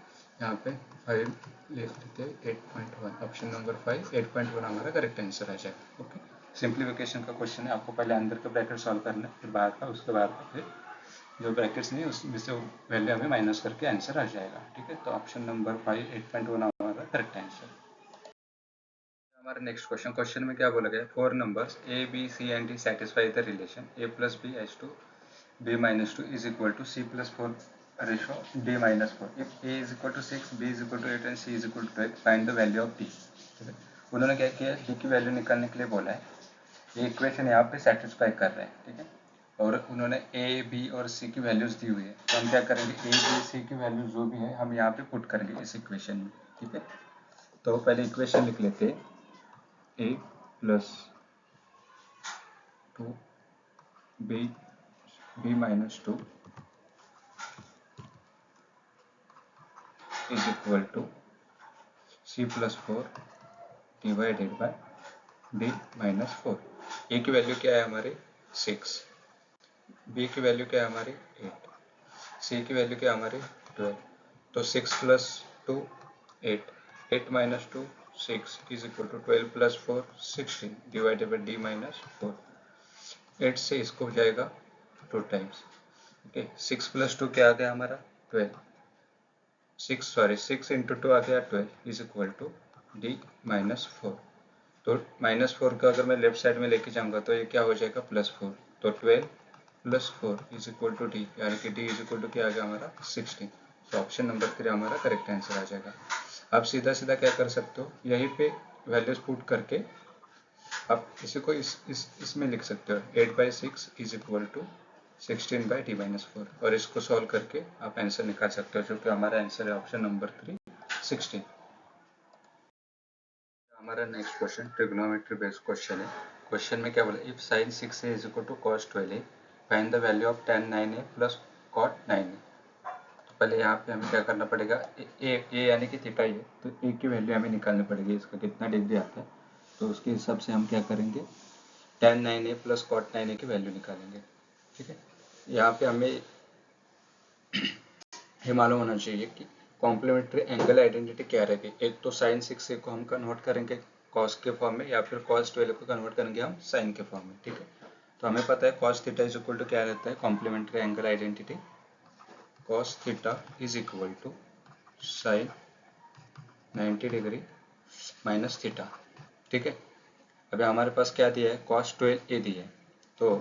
यहाँ पे 5 लिख लेते हैं 8.1, ऑप्शन नंबर 5 8.1 हमारा करेक्ट आंसर आ जाएगा, ओके। सिंप्लीफिकेशन का क्वेश्चन है, आपको पहले अंदर का ब्रैकेट सॉल्व करना है, फिर बाहर का, उसके बाद फिर जो ब्रैकेट्स नहीं उसमें से वैल्यू हमें माइनस करके आंसर आ जाएगा। ठीक है, तो ऑप्शन नंबर 5 8.1 हमारा करेक्ट आंसर। हमारा नेक्स्ट क्वेश्चन में क्या बोला गया, 4 numbers A B C and D satisfy the relation a plus B H two b minus 2 is equal to c plus 4 ratio d minus 4 if a is equal to 6 b is equal to 8 and c is equal to 12 find the value of d। ठीक है, उन्होंने क्या किया, d की value निकालने के लिए बोला है, ये इक्वेशन यहाँ पे सेटिस्फाई कर रहे हैं। ठीक है, और उन्होंने a b और c की वैल्यूज दी हुई है, तो हम क्या करेंगे, a b c की वैल्यू जो भी है हम यहाँ पे पुट करेंगे इस इक्वेशन में। ठीक है, तो पहले इक्वेशन लिख लेते हैं, a plus 2 b minus 2 is equal to c plus 4 divided by d minus 4। a की वैल्यू क्या है हमारी 6, b की वैल्यू क्या है हमारी 8, c की वैल्यू क्या है हमारी 12, तो 6 plus 2 8, 8 minus 2 6 is equal to 12 plus 4 16 divided by d minus 4। 8 से इसको जाएगा 2 टाइम्स। ओके, 6 plus 2 क्या आ गया हमारा 12, 6 इंटू 2 आ गया 12 is equal to D minus 4। तो माइनस 4 का अगर मैं लेफ्ट साइड में लेके जाऊंगा तो ये क्या हो जाएगा +4, तो 12 plus 4 is equal to D, यानी कि डी इज इक्वल टू क्या आ गया हमारा 16। तो ऑप्शन नंबर 3 हमारा करेक्ट आंसर आ जाएगा। आप सीधा सीधा क्या कर सकते हो, यहीं पे वैल्यूज पुट करके आप इसी को इसमें लिख सकते हो, 8/6 is equal to 16 by D minus 4, और इसको सॉल्व करके आप आंसर निकाल सकते हो, जो कि हमारा आंसर है ऑप्शन नंबर 3 16। हमारा next question trigonometry based question है। क्वेश्चन में क्या बोला, if sine 6a is equal to cos 12a find the value of tan 9a plus cot 9a। तो पहले यहाँ पे हमें क्या करना पड़ेगा, ए यानी कि थीटा ही है, तो ए की वैल्यू हमें निकालनी पड़ेगी, इसका कितना डिग्री आता है, तो उसके हिसाब से हम क्या करेंगे, tan 9a plus cot 9a की वैल्यू निकालेंगे। ठीक है, यहाँ पे हमें ये मालूम होना चाहिए कि कॉम्प्लीमेंट्री एंगल आइडेंटिटी क्या रहेगी। एक तो साइन 6a को हम कन्वर्ट करेंगे कॉस के फॉर्म में, या फिर कॉस 12 को कन्वर्ट करेंगे हम साइन के फॉर्म में। ठीक है, तो हमें पता है cos theta is equal to क्या रहता है, complementary angle identity cos theta is equal to sine 90 degree minus theta. ठीक है, अभी हमारे पास क्या दिया है, cos 12a दिया है, तो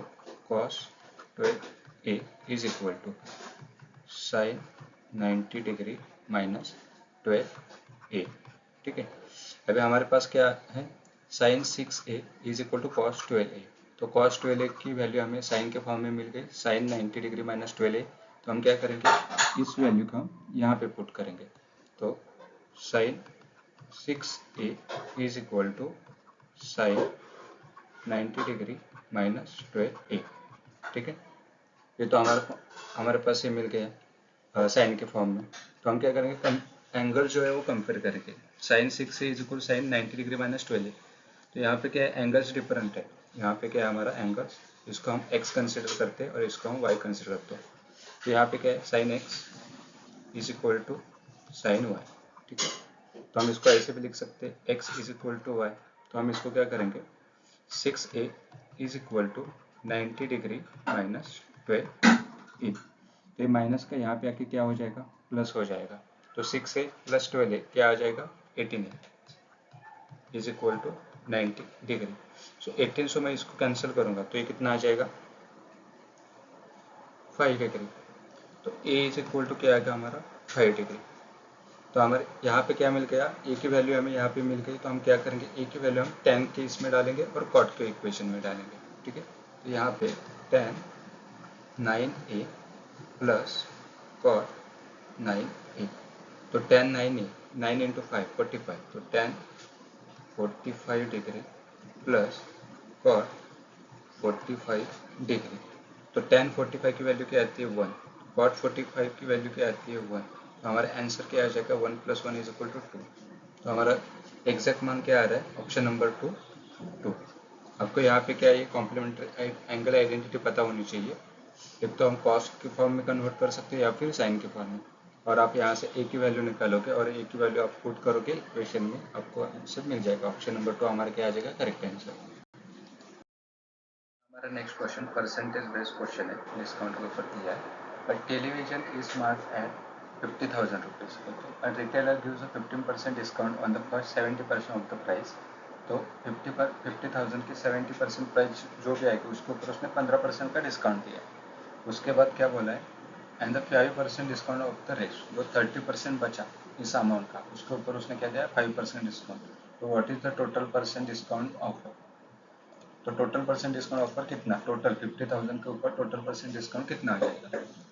cos 12a is equal to sine 90 degree minus 12a। ठीक है, अभी हमारे पास क्या है, sine 6a is equal to cos 12a, तो cos 12a की वैल्यू हमें साइन के फॉर्म में मिल गई, साइन 90 डिग्री माइनस 12a। तो हम क्या करेंगे, इस वैल्यू को हम यहाँ पे पुट करेंगे, तो sine 6a is equal to sine 90 degree minus 12a। ठीक है, ये तो हमारे पास ये मिल गया साइन के फॉर्म में। तो हम क्या करेंगे, एंगल जो है वो कंपेयर करेंगे, साइन 6 से is equal sine 90 degree minus 12a। तो यहाँ पे क्या है, एंगल्स डिफरेंट है, यहाँ पे क्या है हमारा एंगल्स, इसको हम x कंसिडर करते हैं और इसको हम y कंसिडर करते हैं। तो यहाँ पे क्या है, sine x is equal to sine y। ठीक है, तो हम इसको ऐसे भी लिख सकते हैं, x is equal to y। तो हम इसको क्या करेंगे, 6a is equal to 90 degree minus 12a। तो ये माइनस का यहाँ पे आके क्या हो जाएगा, प्लस हो जाएगा, तो 6a प्लस 12a क्या आ जाएगा, 18a is equal to 90 degree. So 18 से मैं इसको कैंसिल करूंगा तो ये कितना आ जाएगा, 5 डिग्री। तो a इज इक्वल टू क्या आ गया हमारा, 5 डिग्री। तो हमारे यहाँ पे क्या मिल गया, a की वैल्यू हमें यहाँ पे मिल गई, तो हम क्या करेंगे, a की वैल्यू हम tan के इसमें डालेंगे और cot के इक्वेशन में डालेंगे। ठीक है, तो यहाँ पे tan 9a plus cot 9a, तो tan 9a 9 इंटू 5 45, तो tan 45 degree plus cot 45 degree. तो tan 45 की वैल्यू क्या आती है 1, cot 45 की वैल्यू क्या आती है 1, तो हमारा आंसर क्या आ जाएगा 1 + 1 इज इक्वल टू 2। तो हमारा एग्जैक्ट मान क्या आ रहा है, ऑप्शन नंबर 2। आपको यहाँ पे क्या है, कॉम्प्लीमेंट्री एंगल आइडेंटिटी पता होनी चाहिए। एक तो हम कॉस के फॉर्म में कन्वर्ट कर सकते हैं या फिर साइन के फॉर्म में, और आप यहाँ से ए की वैल्यू निकालोगे और ए की वैल्यू आप पुट करोगे इक्वेशन में, आपको आंसर मिल जाएगा। ऑप्शन नंबर 2 हमारा क्या आ जाएगा, correct answer. Next question percentage based question है, डिस्काउंट के ऊपर दिया है. But television is marked at 50,000 rupees. And retailer gives a 15% discount on the first 70% of the price. तो 50,000 की 70% प्राइस जो भी आएगी उसके ऊपर उसने 15% का डिस्काउंट दिया. उसके बाद क्या बोला है, and the 5% discount of the rest, जो 30% बचा इस अमाउंट का उसके ऊपर उसने क्या दिया 5% डिस्काउंट. तो what is the total percent discount offer. तो टोटल परसेंट डिस्काउंट ऑफर कितना, टोटल 50,000 के ऊपर टोटल परसेंट डिस्काउंट कितना आ जाएगा.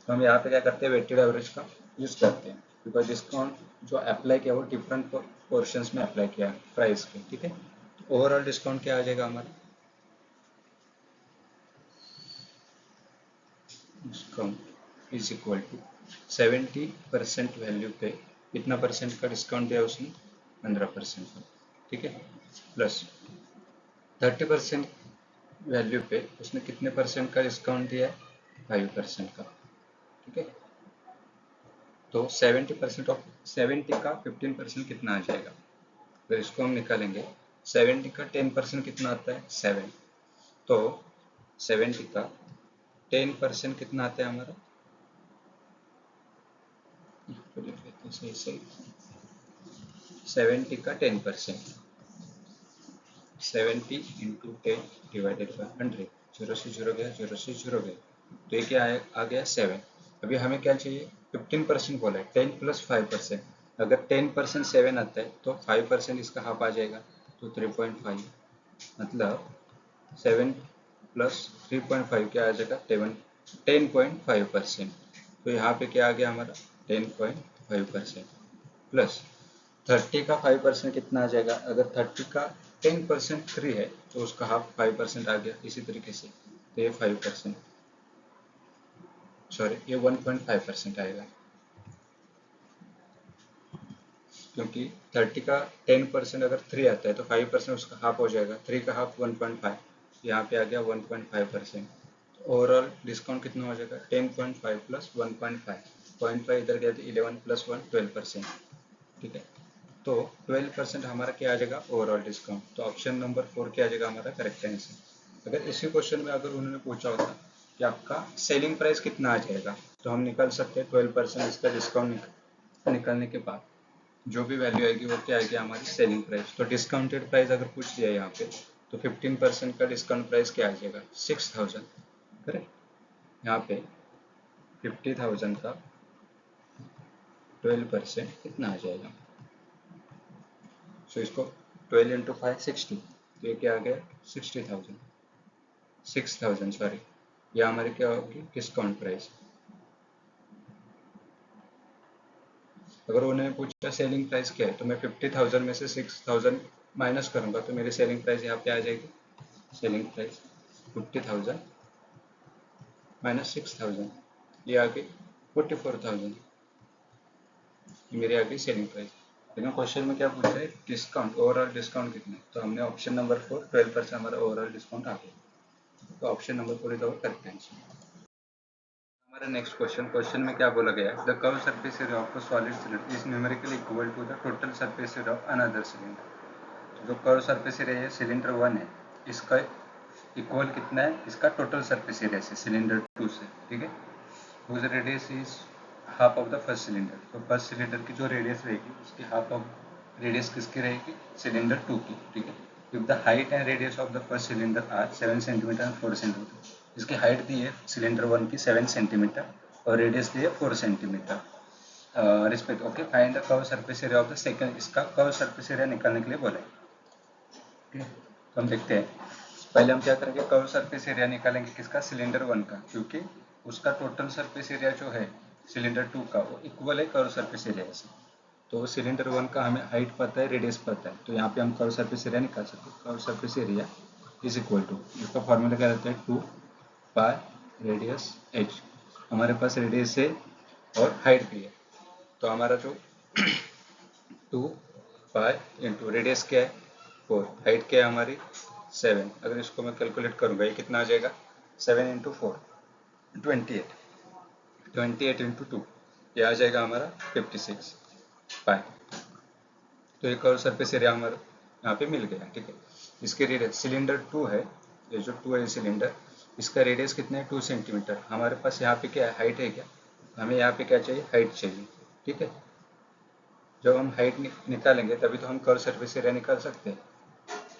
तो हम यहाँ पे क्या करते हैं, वेटेड एवरेज का यूज करते हैं, बिकॉज डिस्काउंट जो अप्लाई किया वो डिफरेंट पोर्शंस में अप्लाई किया प्राइस के. ठीक है, ओवरऑल डिस्काउंट क्या आ जाएगा हमारा, discount is equal to 70% value पे कितना परसेंट का डिस्काउंट दिया उसने, 15% का. ठीक है, प्लस 30% वैल्यू पे उसने कितने परसेंट का डिस्काउंट दिया है, 5% का. ठीक है, तो 70% ऑफ 70 का 15% कितना आ जाएगा, तो इसको हम निकालेंगे. 70 का 10% कितना आता है, 7. तो 70 का 10% कितना आता है हमारा, सही सही 70 का 10%, 70 इंटू 10 डिवाइडेड बाई 100. 0 से 0 गया, 0 से 0 गया, तो ये क्या आ गया 7. अभी हमें क्या चाहिए, 15% बोला है, 10 प्लस 5%. अगर 10% 7 आता है तो 5% इसका हाफ आ जाएगा, तो 3.5. मतलब 7 प्लस 3.5 क्या आ जाएगा, 10.5%. तो यहाँ पे क्या आ गया हमारा 10.5%, प्लस 30 का 5% कितना आ जाएगा, अगर 30 का 10% फ्री है तो उसका हाफ 5% आ गया. इसी तरीके से तो ये 5%, सॉरी ये 1.5% आएगा, क्योंकि 30 का 10% अगर 3 आता है तो 5% उसका हाफ हो जाएगा. 3 का हाफ 1.5, यहाँ पे आ गया 1.5%. ओवरऑल डिस्काउंट कितना हो जाएगा, 10.5 प्लस 1.5, 0.5 इधर गया तो 11 प्लस 1 12%. ठीक है, तो 12% हमारा क्या आ जाएगा ओवरऑल डिस्काउंट. तो ऑप्शन नंबर 4 क्या आ जाएगा हमारा करेक्ट आंसर. अगर इसी क्वेश्चन में अगर उन्होंने पूछा होता कि आपका सेलिंग प्राइस कितना आ जाएगा, तो हम निकाल सकते हैं 12% इसका डिस्काउंट निकालने के बाद जो भी वैल्यू आएगी वो क्या आएगी हमारी सेलिंग प्राइस. तो डिस्काउंटेड प्राइस अगर पूछ दिया यहाँ पे तो 15% का डिस्काउंट प्राइस क्या आ जाएगा 6,000. करेक्ट, यहाँ पे 50,000 का 12% कितना आ जाएगा. सो इसको 12 इंटू 5 60, तो ये क्या आ गया 60,000, 6,000 सॉरी. ये हमारी क्या होगी डिस्काउंट प्राइस. अगर उन्होंने पूछा सेलिंग प्राइस क्या है तो मैं 50,000 में से 6,000 माइनस करूंगा तो मेरी सेलिंग प्राइस यहाँ पे आ जाएगी. सेलिंग प्राइस 50,000 माइनस 6,000, ये आ गई 44,000, मेरी आ गई सेलिंग प्राइस. लेकिन क्वेश्चन में क्या पूछा है डिस्काउंट, ओवरऑल डिस्काउंट कितना है, तो हमने ऑप्शन नंबर 4 12% हमारा ओवरऑल डिस्काउंट आ गया. तो option number 4 is our correct answer. हमारा नेक्स्ट क्वेश्चन में क्या बोला गया है, the curve surface area of a solid cylinder is numerically equal to the total surface area of another cylinder. जो कर्व सरफेस एरिया है सिलेंडर 1 है, इसका इक्वल कितना है इसका टोटल सरफेस एरिया से सिलेंडर 2 से. ठीक है, whose radius is half of the first cylinder. तो फर्स्ट सिलेंडर की जो रेडियस रहेगी उसकी हाफ ऑफ रेडियस किसकी रहेगी, सिलेंडर 2 की. ठीक है, if the height and radius of the first cylinder are 7 centimetre and 4 centimetre. इसकी हाइट दी है सिलेंडर 1 की 7 सेंटीमीटर और रेडियस दी है 4 centimetre respect. Okay, find the curve surface area of the second. इसका कर्व सरफेस एरिया निकालने के लिए बोला है. ठीक है, तो हम देखते हैं. पहले हम क्या करेंगे, कर्व सरफेस एरिया निकालेंगे किसका, सिलेंडर 1 का, क्योंकि उसका टोटल सरफेस एरिया जो है सिलेंडर 2 का वो इक्वल है कर्व सरफेस एरिया से. तो सिलेंडर 1 का हमें हाइट पता है, रेडियस पता है, तो यहाँ पे हम कर्व सरफेस एरिया निकाल सकते हैं. Curve surface area is equal to, इसका फॉर्मूला क्या रहता है 2 पाई रेडियस h. हमारे पास रेडियस है और हाइट भी है, तो हमारा जो 2 पाई इंटू रेडियस क्या है 4, हाइट क्या है हमारी 7. अगर इसको मैं कैलकुलेट करूँगा ये कितना आ जाएगा 7 इंटू 4 28, 28 इंटू 2 ये आ जाएगा हमारा 56 पाई. तो ये कर्व सरफेस एरिया हमारा यहाँ पे मिल गया. ठीक है, इसके रेडियस सिलेंडर 2 है, ये जो 2 है सिलेंडर, इसका रेडियस कितना है 2 सेंटीमीटर। हमारे पास यहाँ पे क्या है, हाइट है क्या, हमें यहाँ पे क्या चाहिए, हाइट चाहिए। ठीक है, जब हम हाइट निकालेंगे तभी तो हम कर्व सरफेस एरिया निकाल सकते हैं,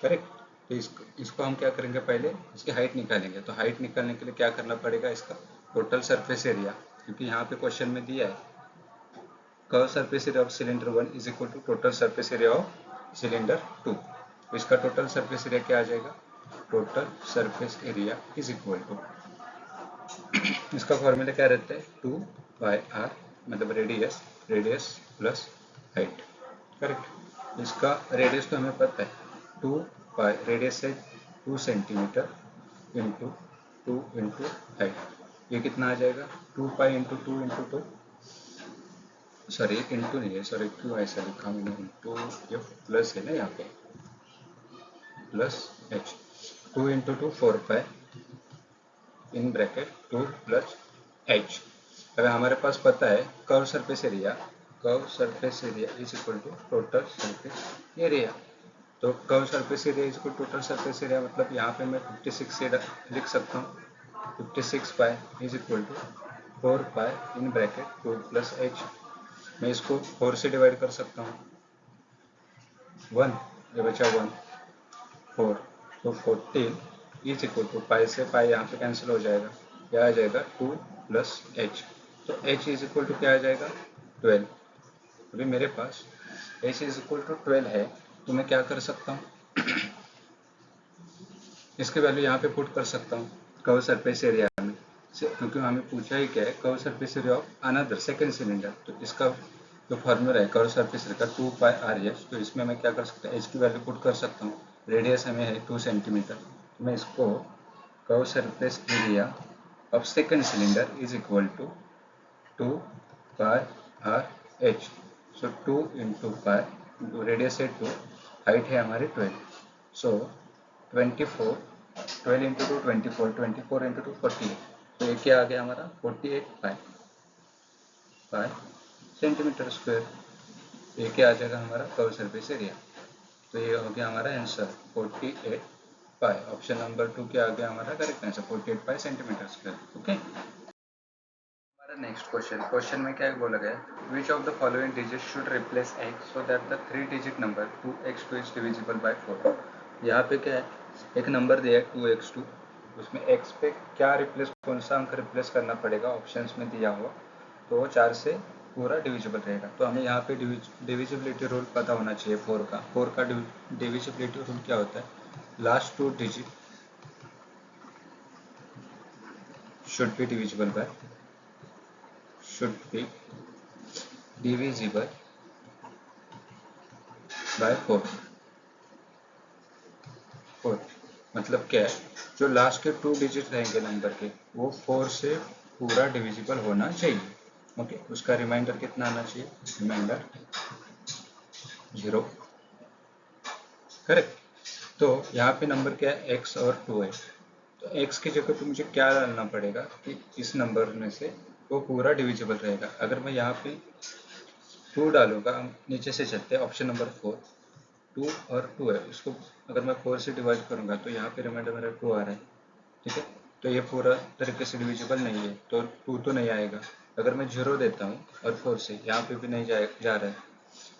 करेक्ट। तो इसको हम क्या करेंगे, पहले इसकी हाइट निकालेंगे। तो हाइट निकालने के लिए क्या करना पड़ेगा, इसका टोटल सरफेस एरिया, क्योंकि यहाँ पे क्वेश्चन में दिया है curve surface area of cylinder 1 is equal to total surface area of cylinder 2। तो इसका टोटल सरफेस एरिया क्या आ जाएगा, total surface area is equal to, इसका फॉर्मूला क्या रहता है, 2 r, मतलब रेडियस प्लस हाइट, करेक्ट। इसका रेडियस तो हमें पता है, 2 रेडियस है 2 सेंटीमीटर इंटू 2 इंटू हाइट। ये कितना आ जाएगा, 2 इंटू 2 इंटू 2, सॉरी इंटू नहीं है, सॉरी क्यों ऐसा लिखा मैंने, इंटू ये प्लस है ना यहाँ पे, plus h, 2 into 2 4 in bracket 2 plus h। अगर हमारे पास पता है curve surface area is equal to total surface area. तो curve surface area is equal to total surface area, मतलब यहाँ पे मैं 56 से लिख सकता हूँ, 56 pi is equal to 4 pi in bracket 2 plus h। मैं इसको 4 से डिवाइड कर सकता हूँ, 1, ये बचा 1, 4, तो 14 इज इक्वल टू, पाई से पाई यहाँ पे कैंसिल हो जाएगा, क्या आ जाएगा 2 प्लस h। तो h इज इक्वल टू क्या आ जाएगा 12। अभी मेरे पास h इज इक्वल टू 12 है, तो मैं क्या कर सकता हूँ इसके वैल्यू यहाँ पे पुट कर सकता हूँ कर्व सरफेस एरिया में, क्योंकि हमें पूछा ही क्या है, curve surface area of another second cylinder. तो इसका जो फॉर्मूला है कर्व सरफेस एरिया का 2πr/s, तो इसमें मैं क्या कर सकता हूँ, h की वैल्यू पुट कर सकता हूँ। रेडियस हमें है 2 सेंटीमीटर, तो मैं इसको curve surface area of second cylinder is equal to 2πr/h। So 2 into pi into radius है 2, हाइट है हमारी 12, सो 24, 12 इंटू 2 24, 24 इंटू 2 48। तो ये क्या आ गया हमारा 48 पाई सेंटीमीटर स्क्वायर। ये क्या आ जाएगा हमारा कर्व सरफेस एरिया। तो ये हो गया हमारा आंसर 48 पाई। ऑप्शन नंबर 2 क्या आ गया हमारा करेक्ट आंसर, 48 पाई सेंटीमीटर स्क्वायर। ओके, हमारा नेक्स्ट क्वेश्चन में क्या बोला गया, which of the following digit should replace x so that the 3 digit number 2x2 is divisible by 4। यहाँ पे क्या है, एक नंबर दिया है 2x2, उसमें x पे क्या रिप्लेस, कौन सा अंक रिप्लेस करना पड़ेगा, ऑप्शंस में दिया हुआ, तो वो 4 से पूरा डिविजिबल रहेगा। तो हमें यहाँ पे डिविजिबिलिटी रूल पता होना चाहिए 4 का डिविजिबिलिटी रूल क्या होता है, last 2 digit should be divisible by 4। मतलब क्या है, जो लास्ट के 2 डिजिट रहेंगे नंबर के, वो 4 से पूरा डिविजिबल होना चाहिए। ओके, उसका रिमाइंडर कितना आना चाहिए, रिमाइंडर 0, करेक्ट। तो यहाँ पे नंबर क्या है, x और 2 है, तो x की जगह पे मुझे क्या डालना पड़ेगा कि इस नंबर में से वो पूरा डिविजिबल रहेगा। अगर मैं यहाँ पे 2 डालूंगा, हम नीचे से चलते हैं, ऑप्शन नंबर 4, 2 और 2 है, उसको अगर मैं 4 से डिवाइड करूंगा तो यहाँ पे रिमाइंडर मेरा 2 आ रहा है, ठीक है। तो ये पूरा तरीके से डिविजिबल नहीं है, तो 2 तो नहीं आएगा। अगर मैं 0 देता हूँ और 4 से, यहाँ पे भी नहीं जा रहा है।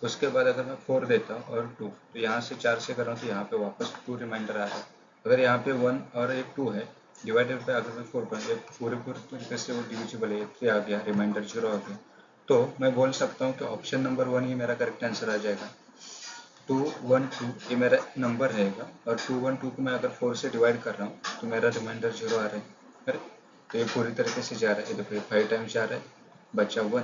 उसके बाद अगर मैं 4 देता हूँ और 2, तो यहाँ से 4 से कर रहा हूँ, तो यहाँ पे वापस 2 रिमाइंडर आ रहा है। अगर यहाँ पे 1 और एक 2 है, डिवाइडेड पे अगर मैं 4 करूँ, पूरे तरीके से वो डिविजिबल है, 3 आ गया, रिमाइंडर 0 आ गया। तो मैं बोल सकता हूँ कि ऑप्शन नंबर 1 ही मेरा करेक्ट आंसर आ जाएगा। 2 1 2 ये मेरा नंबर रहेगा, और 2 1 2 को मैं अगर 4 से डिवाइड कर रहा हूँ तो मेरा रिमाइंडर 0 आ रहा है, करेक्ट। तो ये पूरी तरीके से जा रहा है, ये देखो 5 टाइम्स जा रहा है, बचा 1,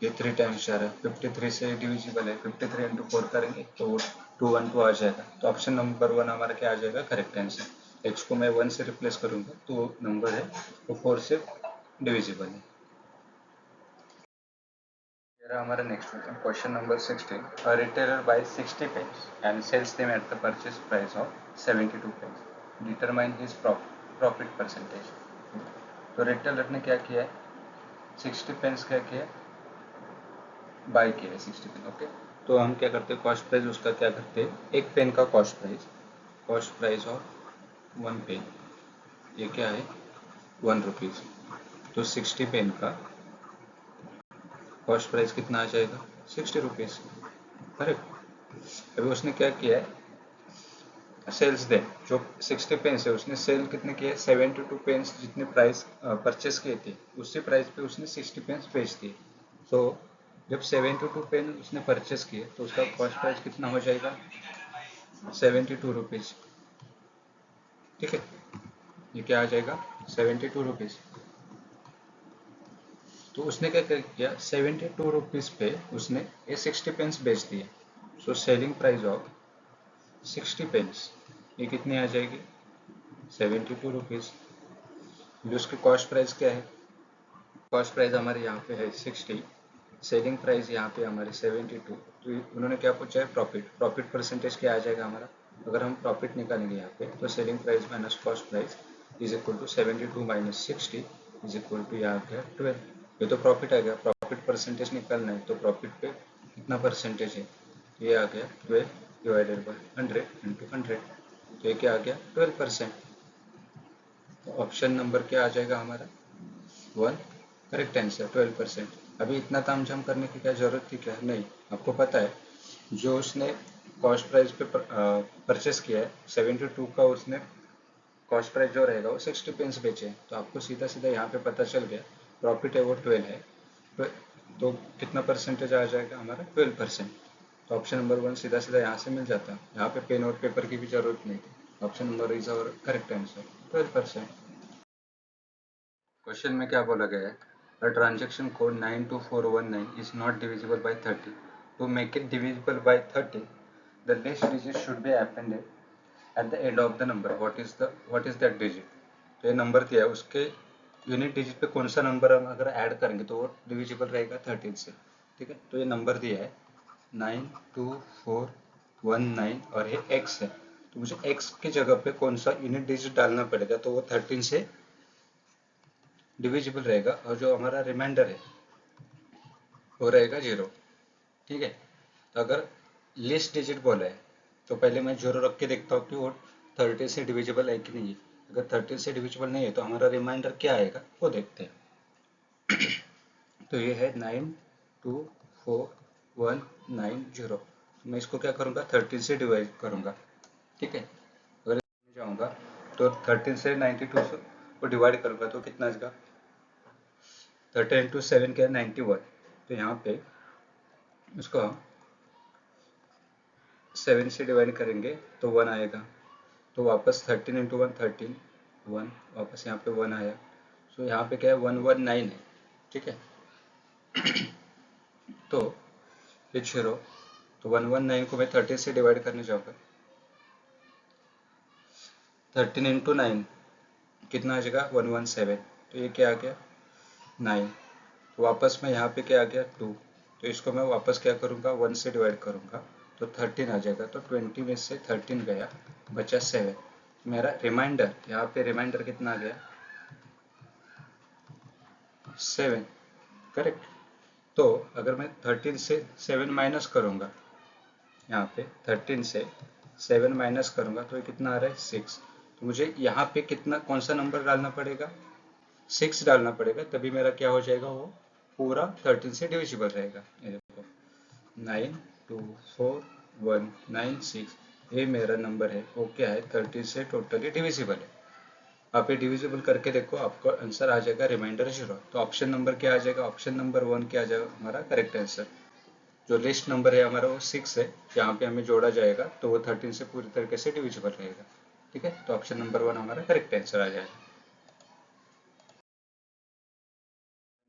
ये 3 टाइम्स जा रहा है, 53 से डिविजिबल है, 53 इंटू 4 करेंगे तो वो 2 1 2 आ जाएगा। तो ऑप्शन नंबर 1 हमारा क्या आ जाएगा करेक्ट आंसर। x को मैं 1 से रिप्लेस करूँगा तो नंबर है वो 4 से डिविजिबल है। हमारा next question number 16, a retailer buys 60 pens and sells them at the purchase price of 72 pens, determine his profit percentage। तो रिटेलर ने क्या किया है, 60 पेन्स क्या किया, बाय किया है 60 पेन। ओके, तो हम क्या करते हैं, कॉस्ट प्राइस उसका क्या करते हैं, एक पेन का कॉस्ट प्राइस ऑफ 1 पेन, ये क्या है ₹1, तो 60 पेन का कॉस्ट प्राइस कितना आ जाएगा? ₹60। करेक्ट। अभी उसने क्या किया है, सेल्स दे जो 60 पेन्स है उसने सेल कितने किए? 72 पेन्स जितने प्राइस परचेस किए थे उसी प्राइस पे उसने 60 पेन्स बेच दिए। तो जब 72 पेन उसने परचेस किए तो उसका कॉस्ट प्राइस कितना हो जाएगा? ₹72। ठीक है, ये क्या आ जाएगा? ₹72। तो उसने क्या किया, ₹72 पे उसने ये 60 पेन्स बेच दिए। So selling price of 60 pens ये कितनी आ जाएगी? ₹72। जो उसकी कॉस्ट प्राइस क्या है? कॉस्ट प्राइस हमारे यहाँ पे है 60, सेलिंग प्राइस यहाँ पे हमारे 72। तो उन्होंने क्या पूछा है? प्रॉफिट। प्रॉफिट परसेंटेज क्या आ जाएगा हमारा? अगर हम प्रॉफिट निकालेंगे यहाँ पे तो selling price minus cost price is equal to 72 minus 60 is equal to यहाँ पे 12। ये तो प्रॉफिट आ गया। प्रॉफिट परसेंटेज निकालना है तो प्रॉफिट पे कितना परसेंटेज है? ये आ गया 12 डिवाइडेड बाई 100 इंटू 100। तो ये क्या आ गया? 12%। तो ऑप्शन नंबर क्या आ जाएगा हमारा? 1 करेक्ट आंसर 12%। अभी इतना तामझाम करने की क्या जरूरत थी क्या? नहीं, आपको पता है जो उसने कॉस्ट प्राइस पे परचेस किया है 72 का, उसने कॉस्ट प्राइस जो रहेगा वो 60 पेन्स बेचे हैं। तो आपको सीधा सीधा यहाँ पे पता चल गया प्रॉफिट है वो 12 है। तो कितना परसेंटेज आ जाएगा हमारा? 12%। तो ऑप्शन नंबर 1 सीधा सीधा यहाँ से मिल जाता। यहाँ पे पेन और पेपर की भी जरूरत नहीं थी। Option number is our correct answer 12%। Question में क्या बोला गया है? A transaction code 92419 is not divisible by 30. To make it divisible by 30, the least digit should be appended at the end of the number. What is that digit? तो ये number दिया है, उसके यूनिट डिजिट पे कौन सा number हम अगर ऐड करेंगे तो वो डिविजिबल रहेगा 13 से। ठीक है, तो ये नंबर दिया है 92419 और ये x है। तो मुझे x की जगह पे कौन सा यूनिट डिजिट डालना पड़ेगा, तो वो 13 से डिविजिबल रहेगा और जो हमारा रिमाइंडर है वो रहेगा 0। ठीक है, तो अगर लिस्ट डिजिट बोला है तो पहले मैं 0 रख के देखता हूँ कि वो 30 से डिविजिबल है कि नहीं है। अगर 30 से डिविजिबल नहीं है तो हमारा रिमाइंडर क्या आएगा वो देखते हैं। तो ये है 92419 मैं इसको क्या करूँगा? 13 से डिवाइड करूँगा। ठीक है, अगर जाऊँगा तो 13 से 92 को डिवाइड करूँगा तो कितना आएगा? 13 इंटू 7 क्या है? 91। तो यहाँ पे उसको 7 से डिवाइड करेंगे तो 1 आएगा। तो वापस 13 इंटू 1 13 1 वापस यहाँ पे 1 आया। सो यहाँ पे क्या है? 119 है। ठीक है, तो ये 0, तो 119 को मैं 30 से डिवाइड करने जाऊँगा। 13 इंटू 9 कितना आ जाएगा? 117। तो ये क्या आ गया? 9। तो वापस में यहाँ पे क्या आ गया? 2। तो इसको मैं वापस क्या करूँगा? 1 से डिवाइड करूँगा तो 13 आ जाएगा। तो 20 में से 13 गया, बचा 7। मेरा रिमाइंडर यहाँ पे रिमाइंडर कितना आ गया? 7। करेक्ट। तो अगर मैं 13 से 7 माइनस करूँगा, यहाँ पे 13 से 7 माइनस करूँगा तो ये कितना आ रहा है? 6। तो मुझे यहाँ पे कितना कौन सा नंबर डालना पड़ेगा? 6 डालना पड़ेगा, तभी मेरा क्या हो जाएगा? वो पूरा 13 से डिविजिबल रहेगा। ये देखो 92419 ये मेरा नंबर है, वो क्या है? 13 से टोटली डिविजिबल है। आप ये डिविजिबल करके देखो, आपको आंसर आ जाएगा रिमाइंडर 0। तो ऑप्शन नंबर क्या आ जाएगा? ऑप्शन नंबर 1 क्या आ जाएगा हमारा करेक्ट आंसर। जो लिस्ट नंबर है हमारा वो 6 है, यहाँ पे हमें जोड़ा जाएगा तो वो 13 से पूरी तरीके से डिविजिबल रहेगा। ठीक है, तो ऑप्शन नंबर 1 हमारा करेक्ट आंसर आ जाएगा।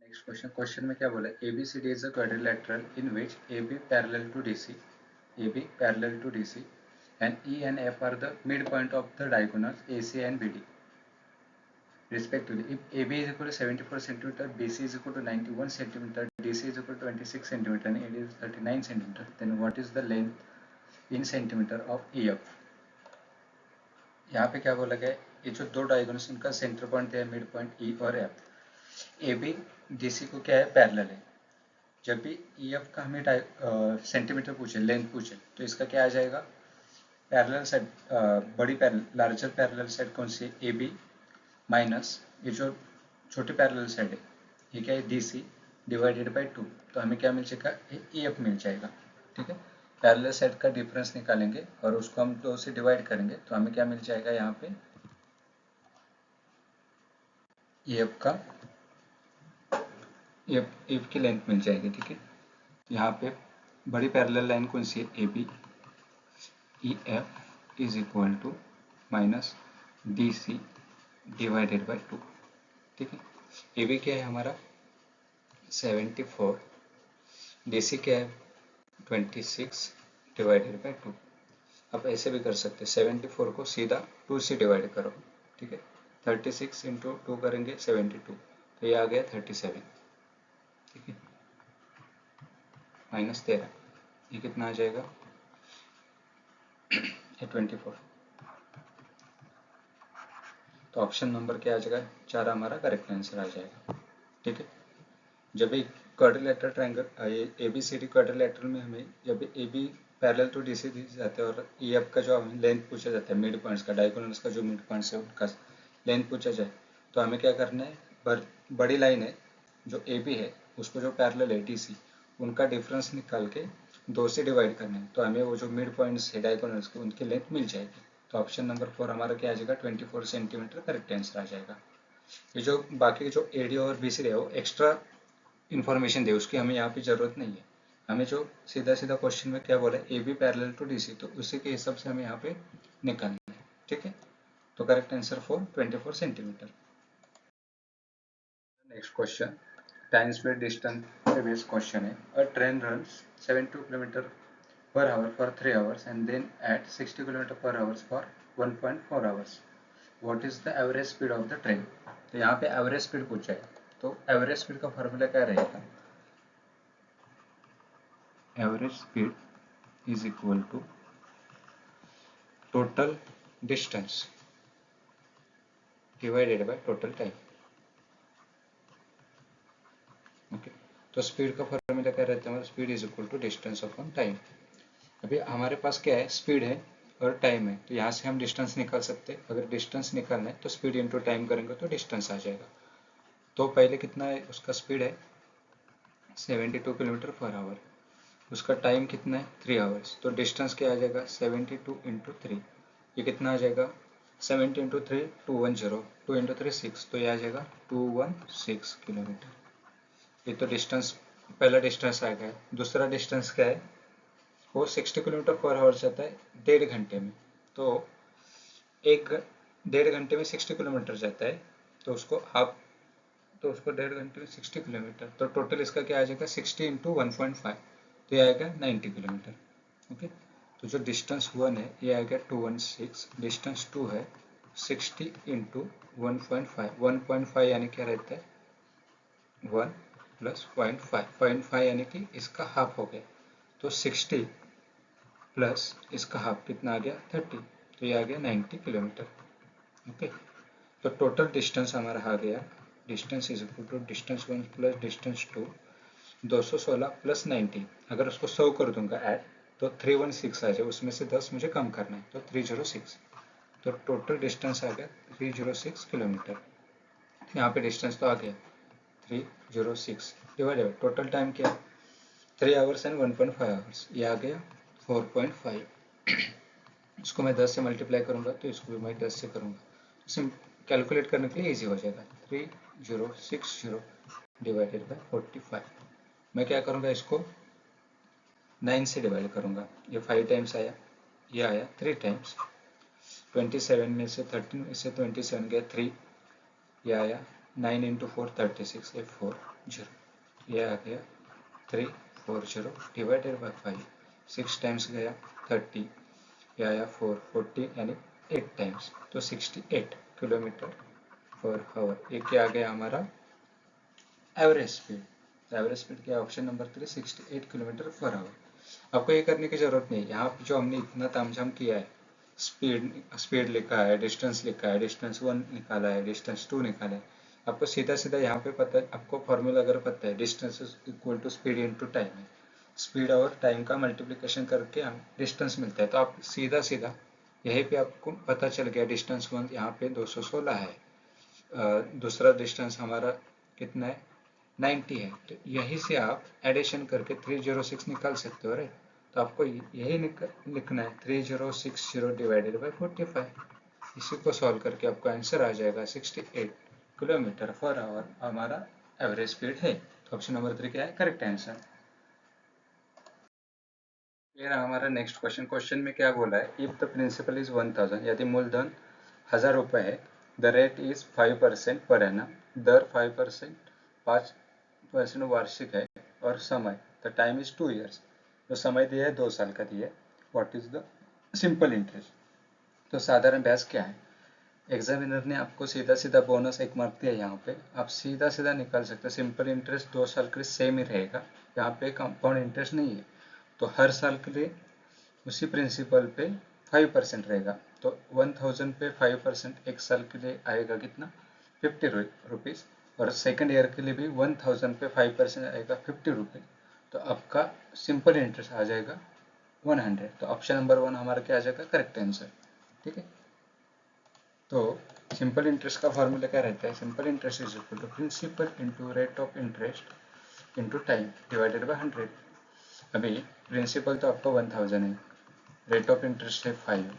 नेक्स्ट क्वेश्चन में क्या बोला है? ABCD is a quadrilateral in which AB parallel to DC, AB parallel to DC and E and F are the midpoint of the diagonals AC and BD respectively. If AB is equal to 74 centimeter, BC is equal to 91 centimeter, DC is equal to 26 centimeter and AD is 39 centimeter, then what is the length in centimeter of EF? यहाँ पे क्या बोला गया है? ये जो दो diagonals इनका सेंटर पॉइंट है मिड पॉइंट E और F। AB DC को क्या है? पैरेलल है। जब भी EF का हमें सेंटीमीटर पूछे, लेंथ पूछे, तो इसका क्या आ जाएगा? पैरेलल साइड, बड़ी पैरेलल लार्जर पैरेलल साइड कौन सी? AB माइनस ये जो छोटी पैरेलल साइड है ये क्या है, DC डिवाइडेड बाई 2, तो हमें क्या मिल जाएगा, EF मिल जाएगा। ठीक है, पैरेलल साइड का डिफरेंस निकालेंगे और उसको हम 2 से डिवाइड करेंगे तो हमें क्या मिल जाएगा, यहाँ पे EF का EF की लेंथ मिल जाएगी। ठीक है, यहाँ पे बड़ी पैरेलल लाइन कौन सी है, AB, EF is equal to minus DC divided by 2। ठीक है, AB क्या है हमारा 74, DC क्या है 26 डिवाइडेड बाई 2। आप ऐसे भी कर सकते हैं, 74 को सीधा 2 से डिवाइड करो। ठीक है, 36 इंटू 2 करेंगे 72, तो ये आ गया 37। ठीक है, माइनस 13, ये कितना आ जाएगा, ये 24। तो ऑप्शन नंबर क्या आ जाएगा, 4 हमारा करेक्ट आंसर आ जाएगा। ठीक है, जब एक क्वाड्रिलेटरल ट्रायंगल ABCD क्वाड्रिलेटरल में हमें जब AB पैरेलल टू DC दी जाते हैं और EF का जो हमें लेंथ पूछा जाता है, मिड पॉइंट्स का, डायगोनल्स का जो मिड पॉइंट्स है उनका लेंथ पूछा जाए, तो हमें क्या करना है, बड़ी लाइन है जो AB है उसको जो पैरेलल है DC, उनका डिफरेंस निकाल के 2 से डिवाइड करना है, तो हमें वो जो मिड पॉइंट्स है डायगोनल्स के उनकी लेंथ मिल जाएगी। तो ऑप्शन नंबर 4 हमारा क्या आ जाएगा, 24 सेंटीमीटर करेक्ट आंसर आ जाएगा। ये जो बाकी जो AD और BC है वो एक्स्ट्रा इन्फॉर्मेशन दे, उसकी हमें यहाँ पे ज़रूरत नहीं है। हमें जो सीधा सीधा क्वेश्चन में क्या बोला है, AB पैरेलल टू DC, तो उसी के हिसाब से हमें यहाँ पे निकालना है। ठीक है, तो correct answer for 24 centimetre. Next question time speed distance पे बेस्ड क्वेश्चन है। A train runs 72 kilometre per hour for 3 hours and then at 60 kilometre per hours for 1.4 hours. What is the average speed of the train. तो यहाँ पे average speed पूछा है, तो average speed का formula क्या रहेगा, average speed is equal to total distance divided by total time. Okay, तो स्पीड का फॉर्मूला क्या रहता है, speed is equal to distance upon time. अभी हमारे पास क्या है, स्पीड है और टाइम है, तो यहाँ से हम डिस्टेंस निकाल सकते हैं। अगर डिस्टेंस निकालना है तो स्पीड इंटू टाइम करेंगे तो डिस्टेंस आ जाएगा। तो पहले कितना है, उसका स्पीड है 72 किलोमीटर पर आवर, उसका टाइम कितना है 3 आवर्स, तो डिस्टेंस क्या आ जाएगा 72 इंटू 3, ये कितना आ जाएगा 70 इंटू 3 210, 2 इंटू 3 6, तो ये आ जाएगा 216 किलोमीटर। ये तो डिस्टेंस पहला डिस्टेंस आ गया। दूसरा डिस्टेंस क्या है, वो 60 किलोमीटर पर आवर जाता है 1.5 घंटे में, तो 1.5 घंटे में 60 किलोमीटर जाता है, तो उसको हाफ, तो उसको 1.5 घंटे में 60 किलोमीटर, तो टोटल इसका क्या आ जाएगा 60 इंटू 1.5, तो ये आएगा 90 किलोमीटर। ओके, तो जो डिस्टेंस 1 है ये आएगा 216, डिस्टेंस 2 है 60 इंटू 1.5, 1.5 यानी क्या रहता है 1 प्लस 0.5 यानी कि इसका हाफ हो गया, तो 60 प्लस इसका हाफ कितना आ गया 30, तो ये आ गया 90 किलोमीटर। ओके, तो टोटल डिस्टेंस हमारा आ गया, distance is equal to distance 1 plus distance 2, 216 plus 90, अगर उसको 100 कर दूंगा ऐड तो 316 आ जाए, उसमें से 10 मुझे कम करना है, तो 306, तो टोटल डिस्टेंस आ गया 306 किलोमीटर। यहाँ पे डिस्टेंस तो आ गया 306 डिवाइडेड टोटल टाइम क्या है 3 आवर्स एंड 1.5 आवर्स, ये आ गया 4.5। इसको मैं 10 से मल्टीप्लाई करूंगा तो इसको भी मैं 10 से करूंगा, इसे कैलकुलेट करने के लिए इजी हो जाएगा। 3060 डिवाइडेड बाय 45, मैं क्या करूंगा इसको 9 से डिवाइड करूंगा, ये 5 टाइम्स आया, ये आया 3 टाइम्स, 27 में से 13 इससे 27 गया 3, ये आया 9 इंटू 4 36, ये 40, ये आ गया 340 डिवाइडेड बाय 5, 6 टाइम्स गया 30, ये आया 440 यानी 8 टाइम्स, तो 68 किलोमीटर पर आवर, ये क्या आ गया हमारा एवरेज स्पीड। एवरेज स्पीड क्या, option number 3 68 kilometre per our. आपको ये करने की जरूरत नहीं है, यहाँ पे जो हमने इतना तामझाम किया है, स्पीड लिखा है, डिस्टेंस लिखा है, डिस्टेंस 1 निकाला है, डिस्टेंस 2 निकाला है, आपको सीधा सीधा यहाँ पे पता है, आपको फॉर्मूला अगर पता है distance is equal to speed into time है, स्पीड और टाइम का मल्टीप्लिकेशन करके हम डिस्टेंस मिलता है, तो आप सीधा सीधा यहीं पे आपको पता चल गया डिस्टेंस 1 यहाँ पे 216 है दूसरा डिस्टेंस हमारा कितना है 90 है। तो यहीं से आप एडिशन करके 306 निकाल सकते हो, राइट। तो आपको यही लिखना है 3060 डिवाइडेड बाई 45। इसी को सॉल्व करके आपको आंसर आ जाएगा 68 किलोमीटर पर आवर हमारा एवरेज स्पीड है। तो ऑप्शन नंबर 3 क्या है करेक्ट आंसर। ये रहा हमारा नेक्स्ट क्वेश्चन। क्वेश्चन में क्या बोला है, इफ द प्रिंसिपल इज 1000, यदि मूलधन 1000 रुपये है, the rate is 5% per annum, दर 5% 5% वार्षिक है, और समय द टाइम इज 2 years, तो समय दिया है 2 साल का दिया है। What is the simple interest. तो साधारण ब्याज क्या है, एग्जामिनर ने आपको सीधा सीधा बोनस 1 मार्क दिया, यहाँ पे आप सीधा सीधा निकाल सकते हो। सिंपल इंटरेस्ट 2 साल के लिए सेम ही रहेगा, यहाँ पे कंपाउंड इंटरेस्ट नहीं है। तो हर साल के लिए उसी प्रिंसिपल पे 5% रहेगा। तो 1000 पे 5% एक साल के लिए आएगा कितना 50 रुपीज़, और सेकेंड ईयर के लिए भी 1000 पे 5% आएगा 50 रुपीज़। तो आपका सिंपल इंटरेस्ट आ जाएगा 100। तो ऑप्शन नंबर 1 हमारा क्या आ जाएगा करेक्ट आंसर, ठीक है। तो सिंपल इंटरेस्ट का फॉर्मूला क्या रहता है, simple interest is equal to principal into rate of interest into time divided by 100। अभी प्रिंसिपल तो आपका 1000 है, रेट ऑफ इंटरेस्ट है 5,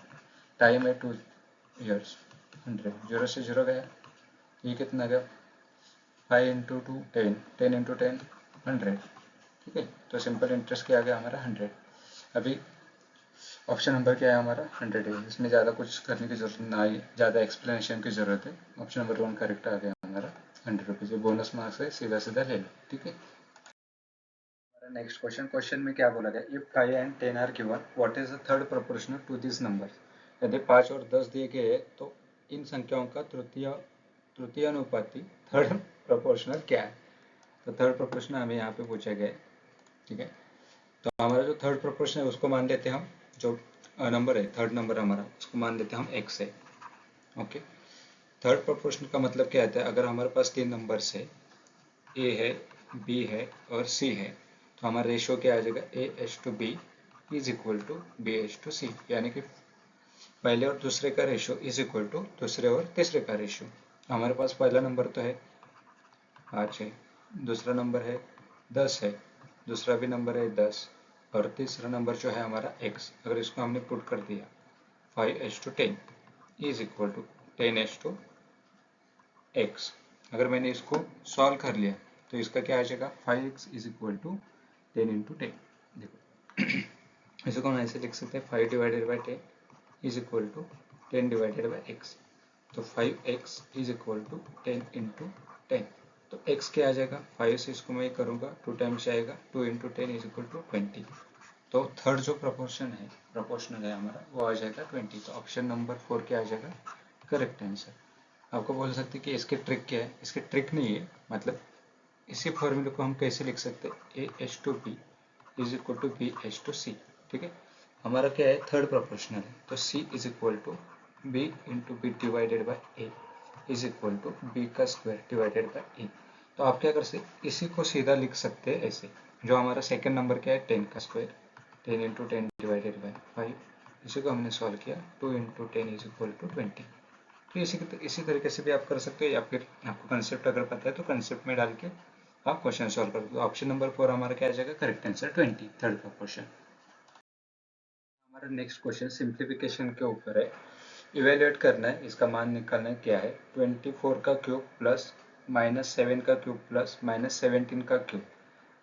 टाइम है 2 years, 100, 0 से 0 गया, ये कितना गया 5 इंटू 2 10, 10 इंटू 10 100, ठीक है। तो सिंपल इंटरेस्ट क्या आ गया हमारा 100। अभी ऑप्शन नंबर क्या है हमारा 100 है, इसमें ज़्यादा कुछ करने की जरूरत ना ही, ज़्यादा एक्सप्लेनेशन की ज़रूरत है। ऑप्शन नंबर 1 करेक्ट आ गया हमारा 100 रुपीज़, बोनस मार्क्स है, सीधा सीधा ले लो, ठीक है। Next question. क्वेश्चन में क्या बोला गया, if 5 and 10 are given, what is the third proportional to this number. यदि 5 और 10 दिए गए तो इन संख्याओं का तृतीय अनुपाती थर्ड प्रोपोर्शनल क्या है। तो थर्ड प्रोपोर्शनल हमें यहाँ पे पूछा गया है, ठीक है। तो हमारा जो थर्ड प्रोपोर्शन है उसको मान लेते हैं हम, जो नंबर है थर्ड नंबर हमारा उसको मान लेते हैं हम x है, ओके। थर्ड प्रोपोर्शन का मतलब क्या आता है, अगर हमारे पास 3 नंबर्स है, a है, b है और c है, तो हमारा रेशियो क्या आ जाएगा a:b is equal to b:c, यानी कि पहले और दूसरे का रेशियो इज इक्वल टू दूसरे और तीसरे का रेशियो। हमारे पास पहला नंबर तो है 5 है, दूसरा नंबर है 10 है, दूसरा भी नंबर है 10, और तीसरा नंबर जो है हमारा x। अगर इसको हमने पुट कर दिया 5:10 इज इक्वल टू 10:x, अगर मैंने इसको सॉल्व कर लिया तो इसका क्या आ जाएगा 5x is equal to 10 into 10। देखो इसको हम ऐसे लिख सकते हैं 5 divided by 10 is equal to 10 divided by x। तो 5x is equal to 10 into 10। तो x क्या आ जाएगा 5 से इसको मैं करूँगा 2 टाइम्स आएगा, 2 इंटू 10 इज इक्वल टू 20। तो थर्ड जो प्रोपोर्शनल है हमारा वो आ जाएगा 20। तो ऑप्शन नंबर 4 क्या आ जाएगा करेक्ट आंसर। आपको बोल सकते कि इसकी ट्रिक क्या है, इसकी ट्रिक नहीं है, मतलब इसी फॉर्मूले को हम कैसे लिख सकते हैं a:b is equal to b:c, ठीक है। हमारा क्या है थर्ड प्रोपोर्शनल है, तो c is equal to b into B divided by a is equal to b का स्क्वायर डिवाइडेड बाई e। तो आप क्या कर सकते इसी को सीधा लिख सकते हैं ऐसे, जो हमारा सेकेंड नंबर क्या है 10 का स्क्वायर, 10 इंटू 10 डिवाइडेड बाई 5, इसी को हमने सॉल्व किया 2 इंटू 10 इज इक्वल टू 20। तो इसी तरीके से भी आप कर सकते हो, या फिर आपको कंसेप्ट अगर पता है तो कंसेप्ट में डाल के आप क्वेश्चन सॉल्व कर दो। ऑप्शन नंबर 4 हमारा क्या आ जाएगा करेक्ट आंसर 20, थर्ड का क्वेश्चन। हमारा नेक्स्ट क्वेश्चन सिंप्लीफिकेशन के ऊपर है, इवेल्युएट करना है, इसका मान निकालना है क्या है 24 का क्यूब प्लस -7 का क्यूब प्लस -17 का क्यूब।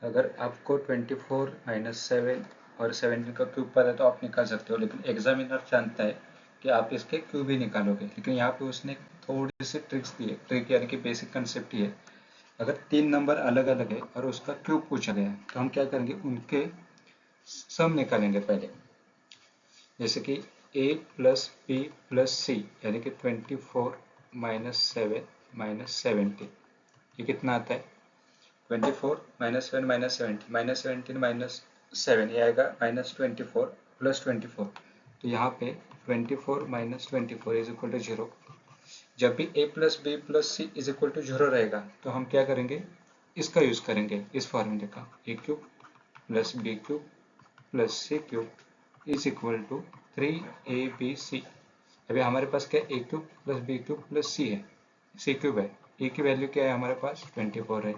अगर आपको 24 -7 और 17 का क्यूब पता है तो आप निकाल सकते हो, लेकिन एग्जामिनर जानता है कि आप इसके क्यूब ही निकालोगे। लेकिन यहाँ पे उसने थोड़ी सी ट्रिक्स दी है, ट्रिक यानी कि बेसिक कंसेप्ट ही है। अगर 3 नंबर अलग अलग है और उसका क्यूब पूछा गया है तो हम क्या करेंगे उनके सम निकालेंगे पहले, जैसे कि a plus b plus c, यानी कि 24 -7 -17, ये कितना आता है 24 -7 -17 -17 ये आएगा -24 प्लस 24। तो यहाँ पे 24 -24 इज इक्वल टू 0। जब भी a plus B plus C is equal to 0 रहेगा तो हम क्या करेंगे इसका यूज करेंगे, इस फॉर्मूले का, a cube plus B cube plus C cube is equal to 3abc। अभी हमारे पास क्या a cube plus B cube plus C है, सी क्यूब है, ई की वैल्यू क्या है हमारे पास 24 है,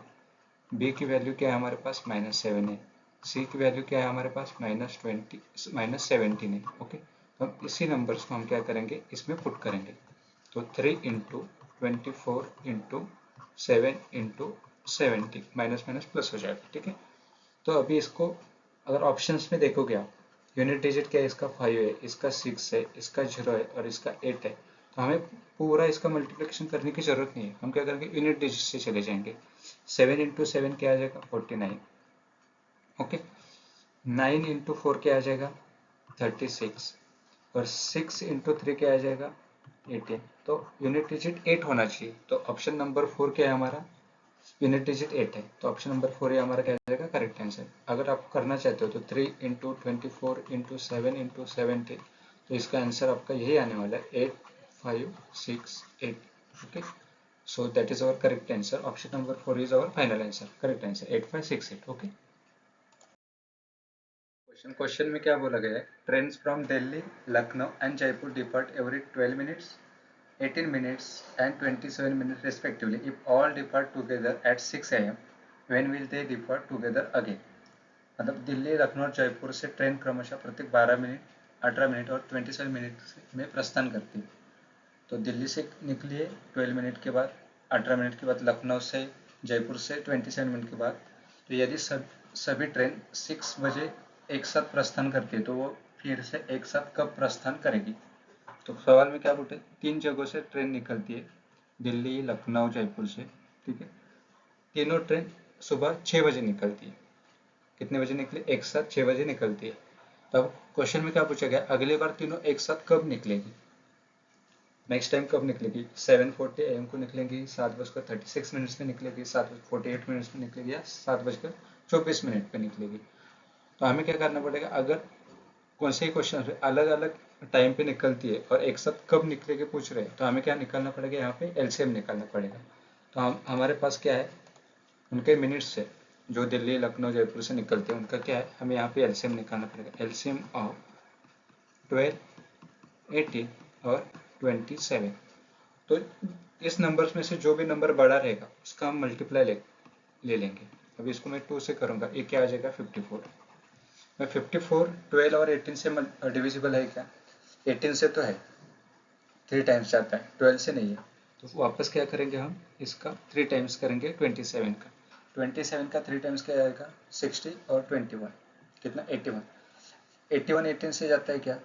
बी की वैल्यू क्या है हमारे पास -7 है, सी की वैल्यू क्या है हमारे पास -17 है। ओके, तो हम इसी नंबर्स को हम क्या करेंगे इसमें पुट करेंगे। तो 3 into 24 into 7 into 70, minus minus plus हो जाएगा। ठीक है, तो अभी इसको अगर ऑप्शंस में देखोगे आप, यूनिट डिजिट क्या है इसका 5 है, इसका 6 है, इसका 0 है और इसका 8 है। तो हमें पूरा इसका मल्टीप्लिकेशन करने की जरूरत नहीं है, हम क्या करेंगे यूनिट डिजिट से चले जाएंगे। 7 इंटू 7 क्या आ जाएगा 49। ओके, 9 इंटू 4 क्या आ जाएगा 36 और 6 इंटू 3 क्या आ जाएगा 18। तो यूनिट डिजिट 8 होना चाहिए, तो ऑप्शन नंबर 4 क्या है हमारा यूनिट डिजिट 8 है, तो ऑप्शन नंबर 4 ये हमारा क्या जाएगा करेक्ट आंसर। अगर आप करना चाहते हो तो 3 इंटू 24 इंटू 7 इंटू 70, तो इसका आंसर आपका यही आने वाला है 8568। Okay, so that is our correct answer, option number 4 is our final answer, correct answer 8568। Okay, question में क्या बोला गया है, train from Delhi, Lucknow and Jaipur depart every 12 minutes, 18 minutes and 27 minutes respectively. If all depart together at 6 am, when will they depart together again? मतलब दिल्ली, लखनऊ और जयपुर से train क्रमशः प्रत्येक 12 मिनट, 18 मिनट और 27 मिनट में प्रस्थान करती है। तो दिल्ली से निकली है 12 मिनट के बाद, 18 मिनट के बाद, लखनऊ से, जयपुर से 27 मिनट के बाद। तो यदि सभी ट्रेन 6 बजे एक साथ प्रस्थान करती है तो वो फिर से एक साथ कब प्रस्थान करेगी। तो सवाल में क्या पूछे, 3 जगहों से ट्रेन निकलती है, दिल्ली, लखनऊ, जयपुर से। ठीक है, तीनों ट्रेन सुबह 6 बजे निकलती है। कितने बजे निकले, एक साथ 6 बजे निकलती है। तो अब क्वेश्चन में क्या पूछा गया, अगली बार तीनों एक साथ कब निकलेगी, नेक्स्ट टाइम कब निकलेगी। 7:40 AM को निकलेगी, 7:36 में निकलेगी, 7:48 में निकलेगी, या 7:24 पे निकलेगी। तो हमें क्या करना पड़ेगा, अगर कौन से क्वेश्चन अलग अलग टाइम पे निकलती है और एक साथ कब निकलेगी पूछ रहे हैं, तो हमें क्या निकालना पड़ेगा, यहाँ पे एलसीएम निकालना पड़ेगा। तो हमारे पास क्या है, उनके मिनट्स से, जो दिल्ली, लखनऊ, जयपुर से निकलते हैं उनका क्या है, हमें यहाँ पे एलसीएम निकालना पड़ेगा। एलसीएम ऑफ 12, 18 और 27। तो इस नंबर्स में से जो भी नंबर बड़ा रहेगा उसका हम मल्टीप्लाई ले लेंगे। अभी इसको मैं 2 से करूँगा, ये क्या आ जाएगा 54। मैं 54 12 और 18 से डिविजिबल है क्या, 18 से तो है, 3 टाइम्स जाता है, 12 से नहीं है। तो वापस क्या करेंगे हम, इसका 3 टाइम्स करेंगे 27 का। 27 का 3 टाइम्स क्या आएगा 60 और 21 कितना 81। 81 18 से जाता है क्या,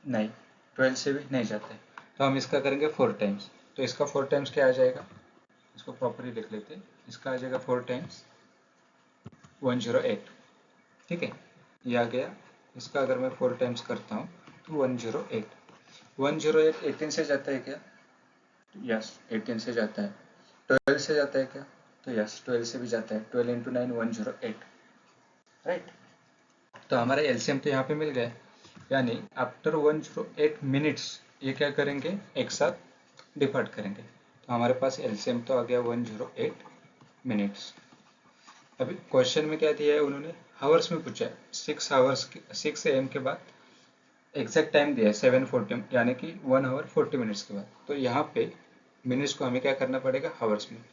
नहीं, 12 से भी नहीं जाता है। तो हम इसका करेंगे 4 टाइम्स। तो इसका 4 टाइम्स क्या आ जाएगा, इसको प्रॉपरली लिख लेते हैं, इसका आ जाएगा 4 टाइम्स 108। ठीक है, ये आ गया। इसका अगर मैं 4 टाइम्स करता हूँ तो 108। 108 18 से जाता है क्या, यस 18 से जाता है। 12 से जाता है क्या, तो यस 12 से भी जाता है। 12 इंटू 9 108, राइट। तो हमारा एलसीएम तो यहाँ पे मिल गया, यानी आफ्टर 108 मिनट्स ये क्या करेंगे एक साथ डिपार्ट करेंगे। तो हमारे पास एलसीएम तो आ गया 108 मिनट्स। अभी क्वेश्चन में क्या दिया है उन्होंने, हावर्स में पूछा है, 6 आवर्स 6 AM के बाद एग्जैक्ट टाइम दिया है 7:40, यानी कि 1 आवर 40 मिनट्स के बाद। तो यहाँ पे मिनट्स को हमें क्या करना पड़ेगा हावर्स में।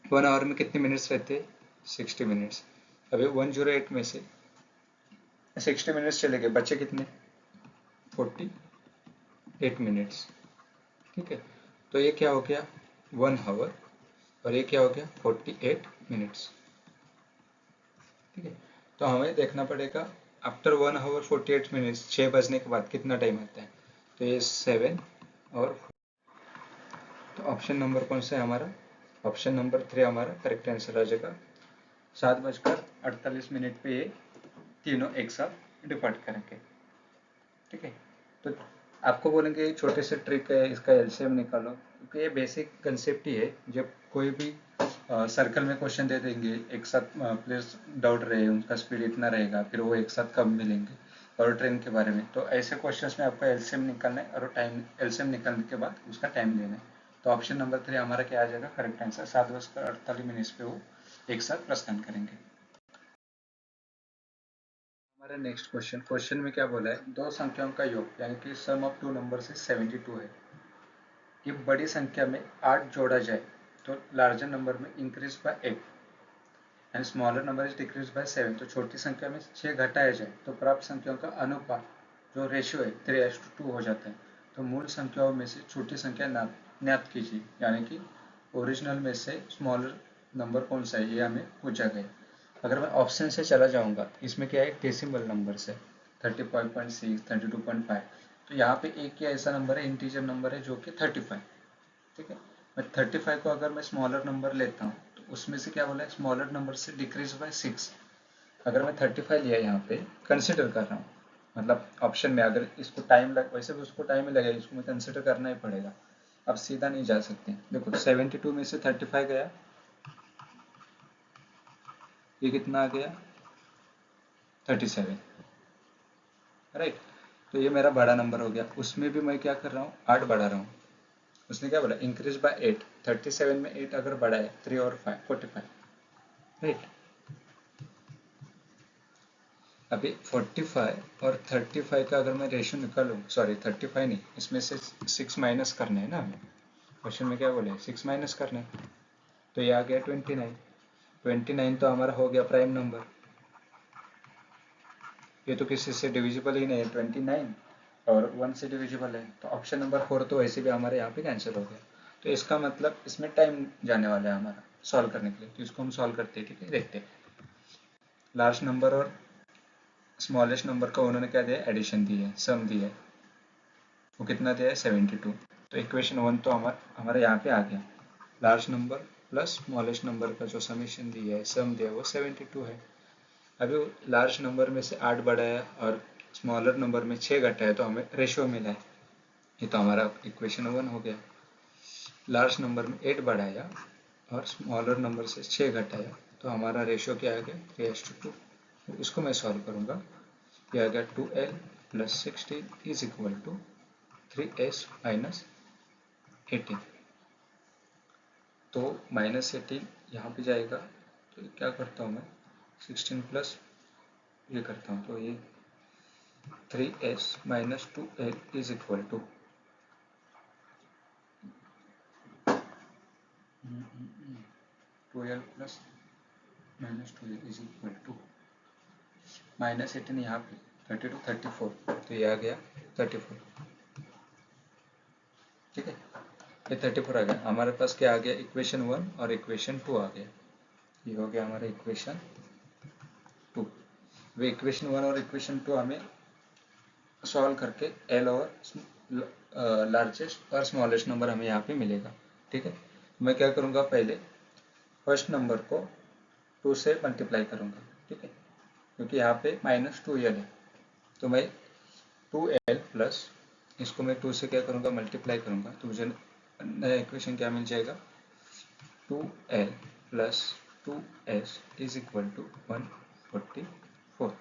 1 आवर में कितने मिनट्स रहते हैं 60 मिनट्स। अभी 108 में से 60 मिनट्स चले गए, बचे कितने 48 मिनट्स। ठीक है, तो ये क्या हो गया 1 आवर और ये क्या हो गया 48 मिनट्स। ठीक है, तो हमें देखना पड़ेगा आफ्टर 1 आवर 48 मिनट्स, 6 बजने के बाद कितना टाइम आता है। तो ये 7 और, तो ऑप्शन नंबर कौन सा है हमारा, ऑप्शन नंबर 3 हमारा करेक्ट आंसर आ जाएगा। 7:48 पे ये तीनों एक साथ डिपार्ट करेंगे। ठीक है, तो आपको बोलेंगे छोटे से ट्रिक है इसका एलसीएम निकालो, क्योंकि ये बेसिक कंसेप्ट ही है। जब कोई भी सर्कल में क्वेश्चन दे देंगे, एक साथ प्लेयर्स दौड़ रहे हैं, उनका स्पीड इतना रहेगा, फिर वो एक साथ कब मिलेंगे, और ट्रेन के बारे में, तो ऐसे क्वेश्चंस में आपको एलसीएम निकालना है और टाइम, एलसीएम निकालने के बाद उसका टाइम लेना है। तो ऑप्शन नंबर 3 हमारा क्या आ जाएगा करेक्ट आंसर, 7:48 पे वो एक साथ प्रस्थान करेंगे। हमारा नेक्स्ट क्वेश्चन में क्या बोला है, दो संख्याओं का योग यानी कि सम ऑफ टू नंबर से 72 है। ये बड़ी संख्या में 8 जोड़ा जाए तो लार्जर नंबर में increase by 8 and smaller number is decrease by 7, तो छोटी संख्या में 6 घटाया जाए तो प्राप्त संख्याओं का अनुपात जो रेशियो है 3:2 हो जाता है। तो मूल संख्याओं में से छोटी संख्या ज्ञात कीजिए, यानी कि ओरिजिनल में से स्मॉलर नंबर कौन सा है ये हमें पूछा गया। अगर मैं ऑप्शन से चला जाऊंगा, इसमें क्या है डेसिमल नंबर से 35.6, 32.5, तो यहाँ पे एक ही ऐसा नंबर है, इंटीजर नंबर है जो कि 35। ठीक है, मैं 35 को अगर मैं स्मॉलर नंबर लेता हूँ तो उसमें से क्या बोला है, स्मॉलर नंबर से डिक्रीज बाय 6। अगर मैं 35 लिया यहाँ पे कंसिडर कर रहा हूँ, मतलब ऑप्शन में अगर इसको टाइम लग, वैसे भी उसको टाइम ही लगेगा, इसको मैं कंसिडर करना ही पड़ेगा, अब सीधा नहीं जा सकते। देखो 72 में से 35 गया, ये कितना आ गया 37, राइट। तो ये मेरा बड़ा नंबर हो गया। उसमें भी मैं क्या कर रहा हूँ, 8 बढ़ा रहा हूँ। उसने क्या बोला, इंक्रीज बाय 8, 37 में 8 अगर बढ़ा है 3 और 5 45, राइट। अभी 45 और 35 का अगर मैं रेशियो निकालूँ, सॉरी 35 नहीं, इसमें से 6 माइनस करना है ना हमें, क्वेश्चन में क्या बोले 6 माइनस करना है, तो ये आ गया 29। 29 तो हमारा हो गया प्राइम नंबर, ये तो किसी से डिविजिबल ही नहीं है, 29 और 1 से डिविजिबल है, तो ऑप्शन नंबर 4 तो वैसे भी हमारे यहाँ पे कैंसिल हो गया। तो इसका मतलब इसमें टाइम जाने वाला है हमारा सॉल्व करने के लिए, तो इसको हम सॉल्व करते हैं। ठीक है, देखते हैं। लार्ज नंबर और स्मॉलेस्ट नंबर का उन्होंने क्या दिया, एडिशन दी है, सम दी है, वो कितना दिया है 72। तो इक्वेशन 1 तो हमारे यहाँ पे आ गया, large number plus smallest number का जो समीशन दिया है, सम दिया है, वो 72 है। अभी लार्ज नंबर में से 8 बढ़ाया और स्मॉलर नंबर में 6 घटाया तो हमें रेशियो मिला है, ये तो हमारा इक्वेशन 1 हो गया। लार्ज नंबर में 8 बढ़ाया और स्मॉलर नंबर से 6 घटाया तो हमारा रेशियो क्या आ गया 3:2। इसको मैं सॉल्व करूँगा, यह आ गया 2l plus 16 is equal to 3s minus 18। तो माइनस 18 यहाँ पे जाएगा, तो क्या करता हूँ मैं 16 प्लस ये करता हूँ, तो ये 3s minus 2l is equal to 2l plus minus 2l is equal to minus 18 यहाँ पे 32 34, तो ये आ गया 34। ठीक है, ये 34 आ गया। हमारे पास क्या आ गया, इक्वेशन 1 और इक्वेशन 2 आ गया, ये हो गया हमारा इक्वेशन 2। वे इक्वेशन 1 और इक्वेशन 2 हमें सॉल्व करके एल और लार्जेस्ट और स्मॉलेस्ट नंबर हमें यहाँ पे मिलेगा। ठीक है, मैं क्या करूँगा, पहले फर्स्ट नंबर को 2 से मल्टीप्लाई करूँगा। ठीक है, क्योंकि यहाँ पे -2l है, तो मैं 2l प्लस इसको मैं 2 से क्या करूँगा, मल्टीप्लाई करूँगा, तो मुझे नया इक्वेशन क्या मिल जाएगा, 2l plus 2s is equal to 144।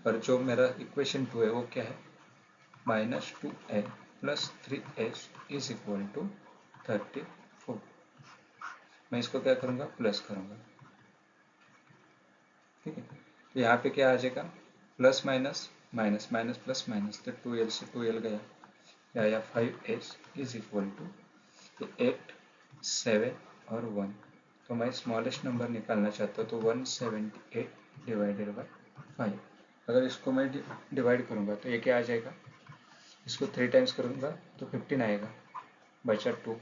और जो मेरा इक्वेशन 2 है वो क्या है, -2l plus 3s is equal to 34। मैं इसको क्या करूँगा, प्लस करूँगा। ठीक है, तो यहाँ पे क्या आ जाएगा, plus minus minus minus plus minus, तो 2l से 2l गया, या 5s इज इक्वल टू 8 7 और 1। तो मैं स्मॉलेस्ट नंबर निकालना चाहता हूँ, तो 178 डिवाइडेड बाई 5। अगर इसको मैं डिवाइड करूँगा तो ये क्या आ जाएगा, इसको 3 टाइम्स करूँगा तो 15 आएगा, बचा 2।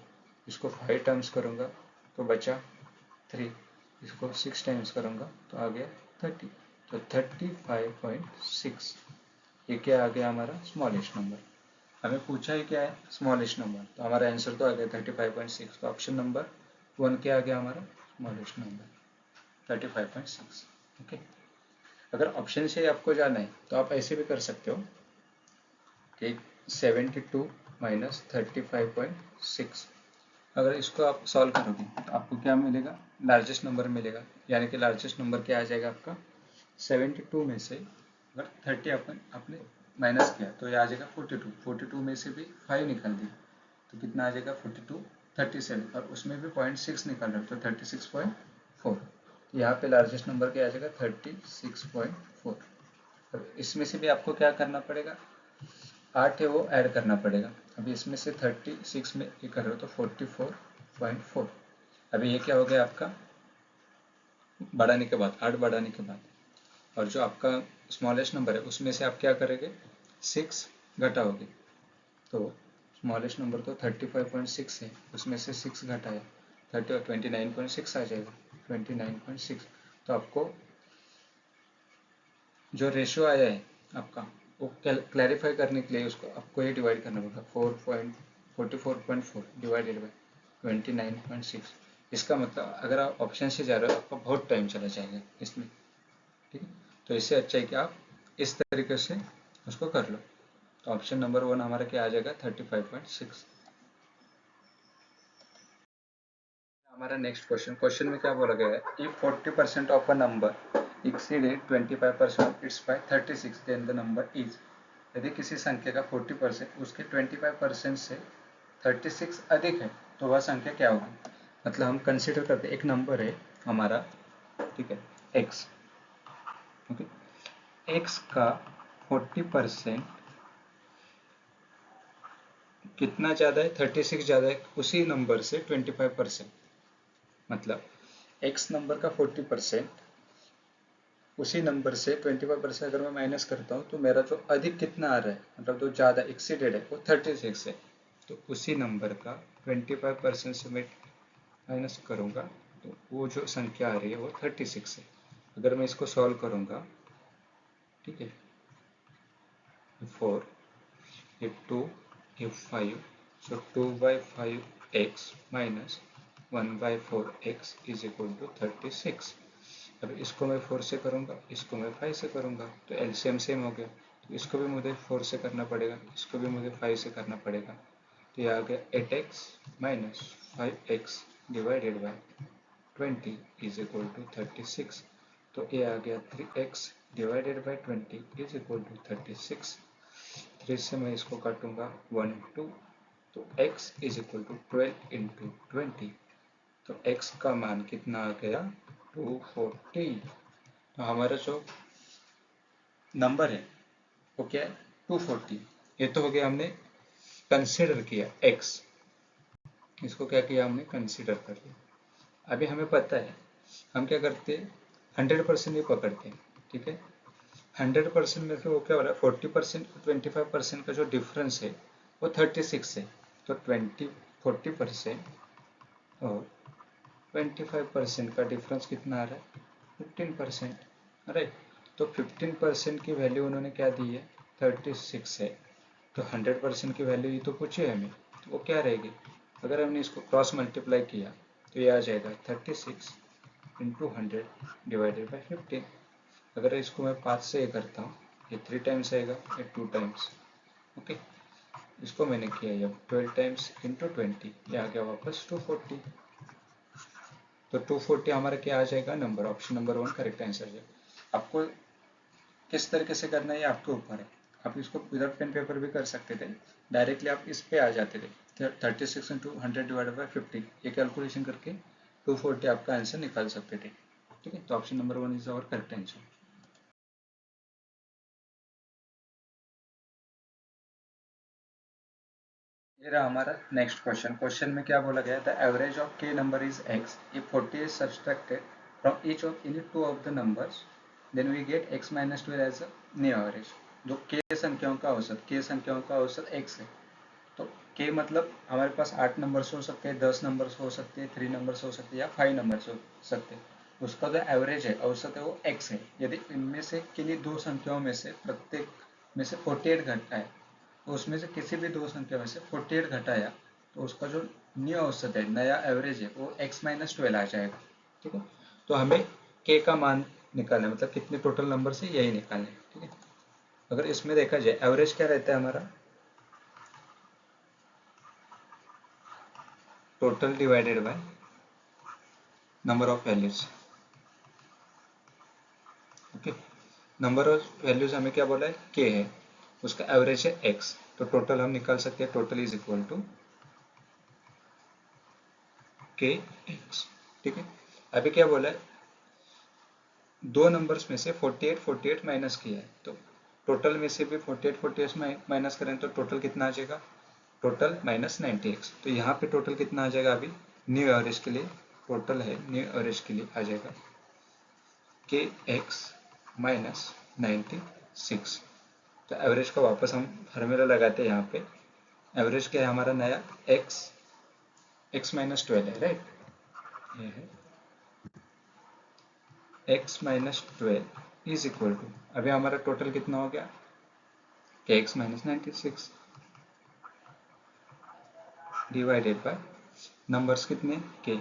इसको 5 टाइम्स करूँगा तो बचा 3। इसको 6 टाइम्स करूँगा तो आ गया 30। तो 35.6 ये क्या आ गया हमारा स्मॉलेस्ट नंबर। हमें पूछा है क्या है, स्मॉलेस्ट नंबर, तो हमारा आंसर तो आ गया 35.6। तो ऑप्शन नंबर 1 क्या आ गया हमारा स्मॉलेस्ट नंबर 35.6। ओके, अगर ऑप्शन से आपको जाना है तो आप ऐसे भी कर सकते हो कि 72 माइनस 35.6, अगर इसको आप सॉल्व करोगे तो आपको क्या मिलेगा, लार्जेस्ट नंबर मिलेगा, यानी कि लार्जेस्ट नंबर क्या आ जाएगा आपका 72 में से अगर 30 आपने माइनस किया तो ये आ जाएगा 42। 42 में से भी 5 निकाल दिया तो कितना आ जाएगा 42 37, और उसमें भी 0.6 निकाल रहे तो 36.4। यहाँ पे लार्जेस्ट नंबर क्या आ जाएगा 36.4। और इसमें से भी आपको क्या करना पड़ेगा, 8 है वो ऐड करना पड़ेगा। अभी इसमें से 36 में ये कर रहे हो तो 44.4। अभी ये क्या हो गया आपका बढ़ाने के बाद, 8 बढ़ाने के बाद, और जो आपका स्मॉलेस्ट नंबर है उसमें से आप क्या करेंगे 6 घटाओगे। तो स्मॉलेस्ट नंबर तो 35.6 है, उसमें से 6 घटाया 29.6 आ जाएगा 29.6। तो आपको जो रेशियो आया है आपका वो क्लैरिफाई करने के लिए उसको आपको ये डिवाइड करना पड़ेगा 44.4 डिवाइडेड बाई 29.6। इसका मतलब अगर आप ऑप्शन से जा रहे हो आपका बहुत टाइम चला जाएगा इसमें, ठीक है। तो इससे अच्छा है कि आप इस तरीके से उसको कर लो। तो ऑप्शन नंबर 1 हमारा क्या आ जाएगा 35.6। हमारा नेक्स्ट क्वेश्चन में क्या बोला गया है, if 40% of a number exceeded 25% its by 36 then the number is. यदि किसी संख्या का 40% उसके 25% से 36 अधिक है तो वह संख्या क्या होगी। मतलब हम कंसिडर करते हैं एक नंबर है हमारा, ठीक है, x, ओके, x का 40% कितना ज़्यादा है 36 ज़्यादा है उसी नंबर से 25%। मतलब x नंबर का 40% उसी नंबर से 25% अगर मैं माइनस करता हूँ तो मेरा जो अधिक कितना आ रहा है, मतलब जो ज़्यादा एक्सीडेड है वो 36 है। तो उसी नंबर का 25% से मैं माइनस करूँगा तो वो जो संख्या आ रही है वो 36 है। अगर मैं इसको सॉल्व करूँगा, ठीक है, 4 if 2 if 5 so 2/5x minus 1/4x is equal to 36। अब इसको मैं 4 से करूँगा, इसको मैं 5 से करूँगा तो एलसीएम सेम हो गया। तो इसको भी मुझे 4 से करना पड़ेगा, इसको भी मुझे 5 से करना पड़ेगा। तो ये आ गया 8x minus 5x divided by 20 is equal to 36। तो ये आ गया 3x divided by 20 is equal to 36। 3 से मैं इसको काटूंगा 1 2, तो x is equal to 12 into 20। तो x का मान कितना आ गया 240। तो हमारा जो नंबर है वो क्या है 240। ये तो हो गया हमने कंसिडर किया x, इसको क्या किया हमने कंसिडर कर लिया। अभी हमें पता है हम क्या करते हैं 100% ही पकड़ते हैं, ठीक है। 100% में से वो क्या हो रहा है 40% और 25% का जो डिफरेंस है वो 36 है। तो 40% और 25% का डिफरेंस कितना आ रहा है 15%। राइट, तो 15% की वैल्यू उन्होंने क्या दी है 36 है। तो 100% की वैल्यू ये तो पूछी है हमें, तो वो क्या रहेगी। अगर हमने इसको क्रॉस मल्टीप्लाई किया तो ये आ जाएगा 36 इंटू 100 डिवाइडेड बाई 15। अगर इसको मैं 5 से ये करता हूँ ये 3 टाइम्स आएगा, ये 2 टाइम्स, ओके। इसको मैंने किया जब 12 टाइम्स इंटू 20, ये आ गया वापस 240। तो 240 हमारा क्या आ जाएगा number, option number 1 correct answer है। आपको किस तरीके से करना है ये आपके ऊपर है। आप इसको विदाउट पेन पेपर भी कर सकते थे, डायरेक्टली आप इस पे आ जाते थे 36 इंटू 100 डिवाइडेड बाई 15, ये कैलकुलेशन करके 240 आपका आंसर निकाल सकते थे, ठीक है। तो option number 1 is our correct answer. ये रहा हमारा नेक्स्ट क्वेश्चन में क्या बोला गया, the average of K number is x if 40 is subtracted from each of any two of the numbers then we get x minus 12 as a new average। जो k संख्याओं का औसत x है। तो k मतलब हमारे पास 8 नंबर्स हो सकते हैं, 10 नंबर्स हो सकते हैं, 3 नंबर्स हो सकते हैं या 5 नंबर्स हो सकते हैं। उसका जो एवरेज है औसत है वो x है। यदि इनमें से किन्हीं दो संख्याओं में से प्रत्येक में से 48 घटा है तो उसमें से किसी भी दो संख्या में से 48 घटाया तो उसका जो न्यू औसत है, नया एवरेज है, वो x माइनस 12 आ जाएगा, ठीक है। तो हमें k का मान निकालना है, मतलब कितने टोटल नंबर से यही निकालना है, ठीक है। अगर इसमें देखा जाए एवरेज क्या रहता है हमारा total divided by number of values, okay. Number of values हमें क्या बोला है k है, उसका एवरेज है x, तो टोटल हम निकाल सकते हैं total is equal to k x, ठीक है। अभी क्या बोला है दो नंबर्स में से 48 48 माइनस किया है तो टोटल में से भी 48 48 में माइनस करें तो टोटल कितना आ जाएगा, टोटल माइनस 90x। तो यहाँ पे टोटल कितना आ जाएगा, अभी न्यू एवरेज के लिए टोटल है, न्यू एवरेज के लिए आ जाएगा kx माइनस 96। तो एवरेज का वापस हम फार्मूला लगाते हैं यहाँ पे। एवरेज क्या है हमारा नया, x माइनस 12 है, राइट, ये है x minus 12 is equal to, अभी हमारा टोटल कितना हो गया, kx minus 96 divided by numbers कितने k,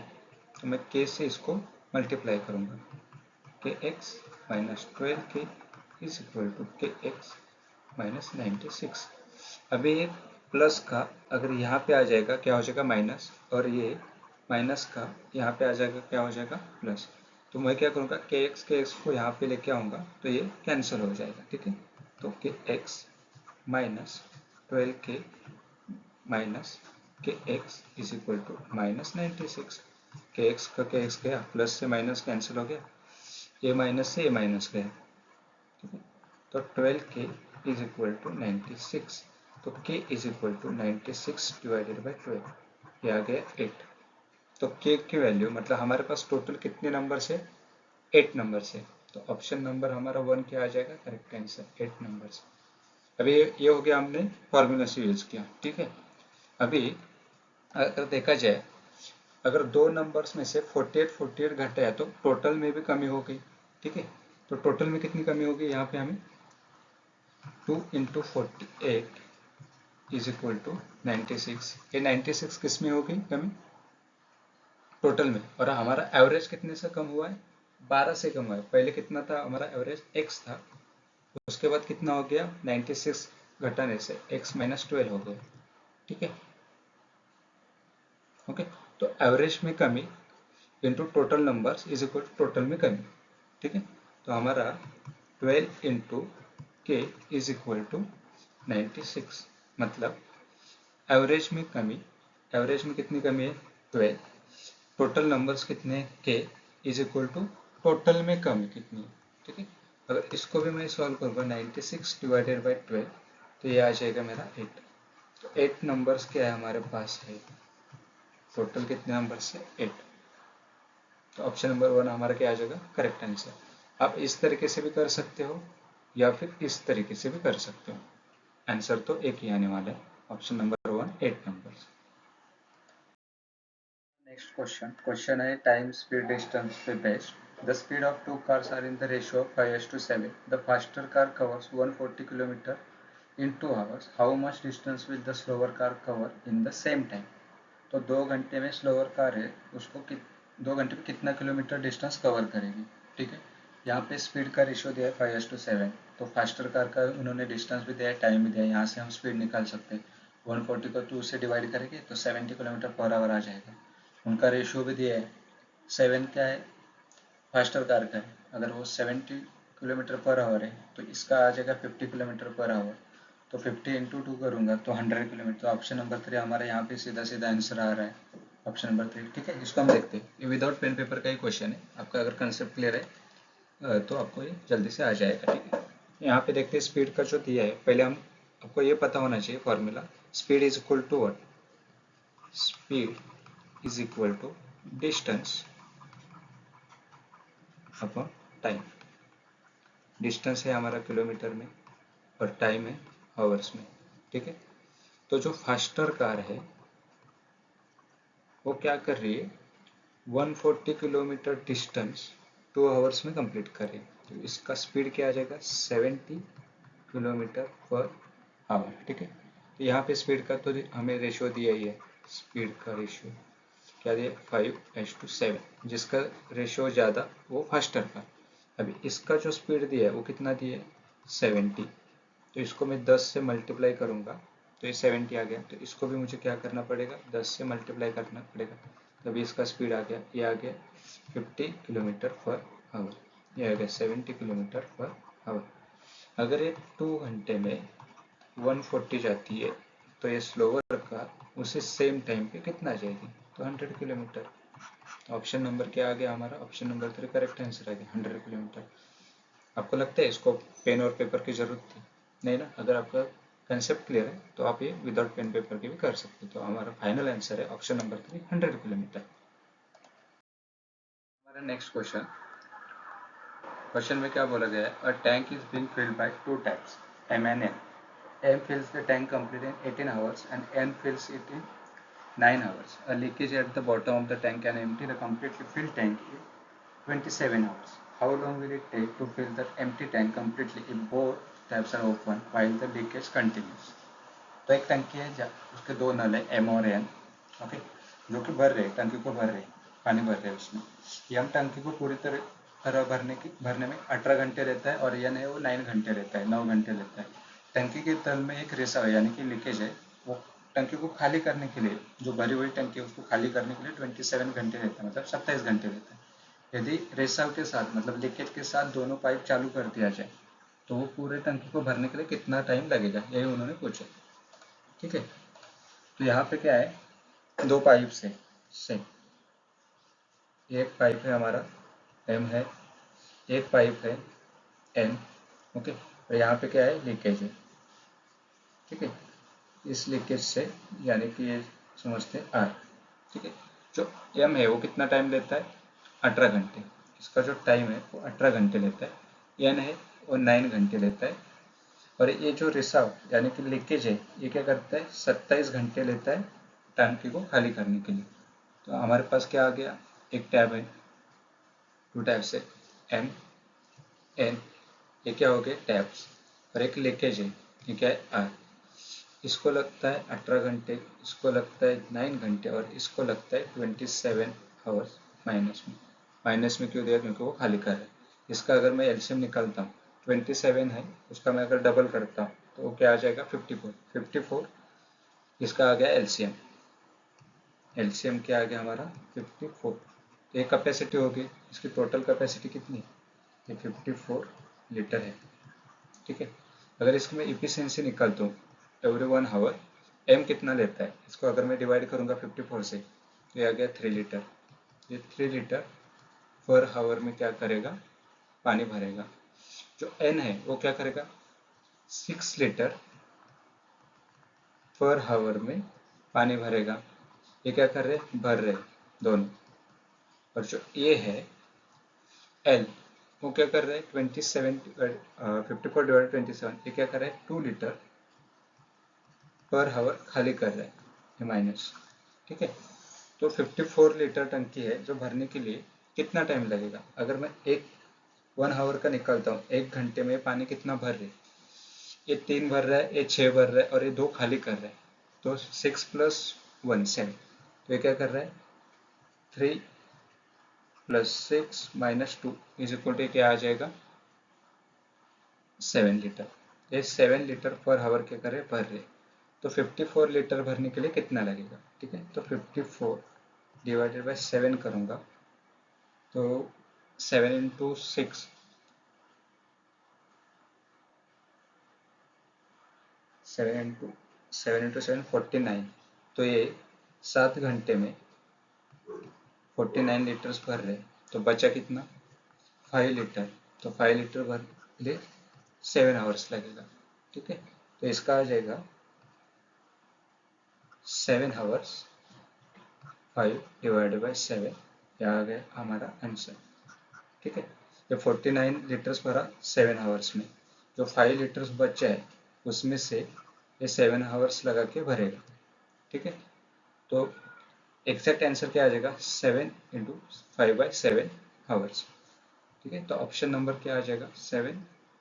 तो मैं k से इसको मल्टीप्लाई करूंगा, kx minus 12k is equal to kx minus 96। अभी ये प्लस का अगर यहाँ पे आ जाएगा क्या हो जाएगा माइनस, और ये माइनस का यहाँ पे आ जाएगा क्या हो जाएगा प्लस। तो मैं क्या करूँगा, kx को यहाँ पे लेके आऊँगा तो ये कैंसिल हो जाएगा, ठीक है। तो kx minus 12k minus kx is equal to minus 96। kx का kx गया, प्लस से माइनस कैंसिल हो गया, ये माइनस से ये माइनस गया, ठीक है। तो 12k इज इक्वल टू 96। तो k is equal to 96 divided by 12, ये आ गया 8। तो k की वैल्यू मतलब हमारे पास टोटल कितने नंबर से, 8 नंबर से। तो ऑप्शन नंबर हमारा 1 क्या आ जाएगा, करेक्ट आंसर 8 नंबर से। अभी ये हो गया, हमने फॉर्मूला से यूज किया, ठीक है। अभी अगर देखा जाए, अगर दो नंबर्स में से 48 48 घटा है तो टोटल में भी कमी हो गई, ठीक है। तो टोटल में कितनी कमी होगी, यहाँ पे हमें 2 इंटू 48 इज इक्वल टू 96। ये 96 किस में होगी कमी, टोटल में। और हमारा एवरेज कितने से कम हुआ है, 12 से कम हुआ है। पहले कितना था हमारा एवरेज, x था, उसके बाद कितना हो गया, 96 घटाने से x माइनस 12 हो गया, ठीक है। ओके, तो एवरेज में कमी into total numbers is equal to total में कमी, ठीक है। तो हमारा 12 इंटू के इज इक्वल टू 96, मतलब एवरेज में कमी, एवरेज में कितनी कमी है 12, टोटल नंबर्स कितने हैं के इज इक्वल टू टोटल में कमी कितनी है, ठीक है। अगर इसको भी मैं सॉल्व करूँगा 96 डिवाइडेड बाई 12, तो ये आ जाएगा मेरा 8। तो 8 नंबर्स क्या है हमारे पास है, टोटल कितने नंबर्स है 8। तो ऑप्शन नंबर 1 हमारा क्या आ जाएगा, करेक्ट आंसर। आप इस तरीके से भी कर सकते हो या फिर इस तरीके से भी कर सकते हो, आंसर तो एक ही आने वाला है, option number 1 8 numbers. Next question है टाइम स्पीड डिस्टेंस पे based. The speed of two cars are in the ratio of 5:7। The faster car covers 140 kilometre in 2 hours. How much distance will the slower car cover in the same time. तो 2 घंटे में slower car है, उसको 2 घंटे में कितना kilometre distance cover करेगी, ठीक है। यहाँ पे स्पीड का रेशियो दिया है 5:7। तो फास्टर कार का उन्होंने डिस्टेंस भी दिया है, टाइम भी दिया है, यहाँ से हम स्पीड निकाल सकते हैं। 140 को 2 से डिवाइड करेंगे तो 70 किलोमीटर पर आवर आ जाएगा। उनका रेशियो भी दिया है, 7 क्या है फास्टर कार का है, अगर वो 70 किलोमीटर पर आवर है तो इसका आ जाएगा 50 किलोमीटर पर आवर। तो 50 इंटू 2 करूँगा तो 100 किलोमीटर। तो ऑप्शन नंबर 3 हमारे यहाँ पे सीधा सीधा आंसर आ रहा है, ऑप्शन नंबर 3, ठीक है। इसको हम देखते हैं, ये विदाउट पेन पेपर का ही क्वेश्चन है, आपका अगर कंसेप्ट क्लियर है तो आपको ये जल्दी से आ जाएगा, ठीक है। यहाँ पे देखते हैं स्पीड का जो दिया है, पहले हम आपको ये पता होना चाहिए formula, speed is equal to what, speed is equal to distance upon time. Distance है हमारा किलोमीटर में और टाइम है आवर्स में, ठीक है। तो जो फास्टर कार है वो क्या कर रही है, 140 किलोमीटर डिस्टेंस 2 आवर्स में कंप्लीट कर रही है। तो इसका स्पीड क्या आ जाएगा 70 किलोमीटर पर आवर, ठीक है। तो यहाँ पे स्पीड का तो हमें रेशियो दिया ही है, स्पीड का रेशियो क्या दिया 5:7, जिसका रेशियो ज़्यादा वो फास्टर का। अभी इसका जो स्पीड दिया है वो कितना दिया है 70। तो इसको मैं 10 से मल्टीप्लाई करूँगा तो ये 70 आ गया। तो इसको भी मुझे क्या करना पड़ेगा 10 से मल्टीप्लाई करना पड़ेगा, तभी इसका स्पीड आ गया, ये आ गया 50 किलोमीटर पर आवर, ये आ गया 70 किलोमीटर पर आवर। अगर ये 2 घंटे में 140 जाती है तो ये स्लोवर कार उसे सेम टाइम पे कितना जाएगी, तो 100 किलोमीटर। ऑप्शन नंबर क्या आ गया हमारा, ऑप्शन नंबर 3 करेक्ट आंसर आ गया 100 किलोमीटर। आपको लगता है इसको पेन और पेपर की जरूरत थी? नहीं ना, अगर आपका कंसेप्ट क्लियर है तो आप ये विदाउट पेन पेपर के भी कर सकते हो। तो हमारा फाइनल आंसर है ऑप्शन नंबर 3, 100 किलोमीटर। हमारा नेक्स्ट क्वेश्चन में क्या बोला गया है, a tank is being filled by two tanks M and N. M fills the tank complete in 18 hours and N fills it in 9 hours. A leakage at the bottom of the tank can empty the completely filled tank in 27 hours. How long will it take to fill the empty tank completely if both taps are open while the leakage continues? तो एक टंकी है, उसके दो नल है M और N, okay, जो कि भर रहे, टंकी को भर रहे, पानी भर रहे उसमें। M टंकी को पूरी तरह भरने में 18 घंटे लेता है और N है वो 9 घंटे लेता है, 9 घंटे लेता है। टंकी के तल में एक रेसा है यानी कि लीकेज है, वो टंकी को खाली करने के लिए, जो भरी हुई टंकी है उसको खाली करने के लिए 27 घंटे लेता है, मतलब 27 घंटे लेता है। यदि रेसा के साथ मतलब लीकेज के साथ दोनों पाइप चालू कर दिया जाए तो वो पूरे टंकी को भरने के लिए कितना टाइम लगेगा, यही उन्होंने पूछा। ठीक है, तो यहाँ पे क्या है, दो पाइप से एक पाइप है हमारा M है, एक पाइप है N, ओके, और यहाँ पे क्या है, लीकेज है। ठीक है, इस लीकेज से यानी कि ये समझते हैं R। ठीक है, जो M है वो कितना टाइम लेता है, 18 घंटे, इसका जो टाइम है वो 18 घंटे लेता है। N है वो 9 घंटे लेता है, और ये जो रिसाव यानी कि लीकेज है ये क्या करता है, 27 घंटे लेता है टंकी को खाली करने के लिए। तो हमारे पास क्या आ गया, एक टैब है, टू टैब्स है M N, ये क्या हो गए टैब्स, और एक लीकेज है, ये क्या है R। इसको लगता है 18 घंटे, इसको लगता है 9 घंटे, और इसको लगता है 27 आवर्स माइनस में क्यों दिया, क्योंकि वो खाली कर रहा है। इसका अगर मैं एलसीएम निकालता हूँ, 27 है, उसका मैं अगर डबल करता हूँ तो वो क्या आ जाएगा, 54। इसका आ गया एलसीएम, एलसीएम क्या आ गया हमारा 54। तो ये कैपेसिटी होगी, इसकी टोटल कैपेसिटी कितनी है, ये 54 लीटर है। ठीक है, अगर इसको मैं इफिशियंसी निकालता हूँ एवरी 1 आवर, M कितना लेता है, इसको अगर मैं डिवाइड करूँगा 54 से तो ये आ गया 3 लीटर। ये 3 लीटर पर आवर में क्या करेगा, पानी भरेगा। जो N है वो क्या करेगा, 6 लीटर पर आवर में पानी भरेगा। ये क्या कर रहे, भर रहे दोनों। और जो A है L, वो क्या कर रहे हैं, 54 डिवाइड 27, ये क्या कर रहे हैं, 2 लीटर पर आवर खाली कर रहा है, ये माइनस। ठीक है, तो 54 लीटर टंकी है जो भरने के लिए कितना टाइम लगेगा, अगर मैं 1 आवर का निकालता हूँ, 1 घंटे में पानी कितना भर रहे, ये 3 भर रहा है, ये 6 भर रहा है, और ये 2 खाली कर रहा है, तो 6 + 1 7। तो ये क्या कर रहा है, 3 + 6 - 2 = क्या आ जाएगा, 7 लीटर। ये 7 लीटर पर आवर क्या करे, भर रहे। तो 54 लीटर भरने के लिए कितना लगेगा। ठीक है, तो 54 डिवाइडेड बाय 7 करूँगा तो 7 × 6, 7 × 7 49। तो ये 7 घंटे में 49 लीटर्स भर रहे, तो बचा कितना, 5 लीटर। तो 5 लीटर भर लिए 7 आवर्स लगेगा। ठीक है, तो इसका आ जाएगा 7 आवर्स, 5 डिवाइडेड बाय 7, यह आ गया हमारा आंसर। ठीक है, जो 49 लीटर्स भरा 7 आवर्स में, जो 5 लीटर्स बचा है उसमें से ये 7 आवर्स लगा के भरेगा। ठीक है, तो एग्जैक्ट आंसर क्या आ जाएगा, 7 × 5/7 आवर्स। ठीक है, तो ऑप्शन नंबर क्या आ जाएगा, 7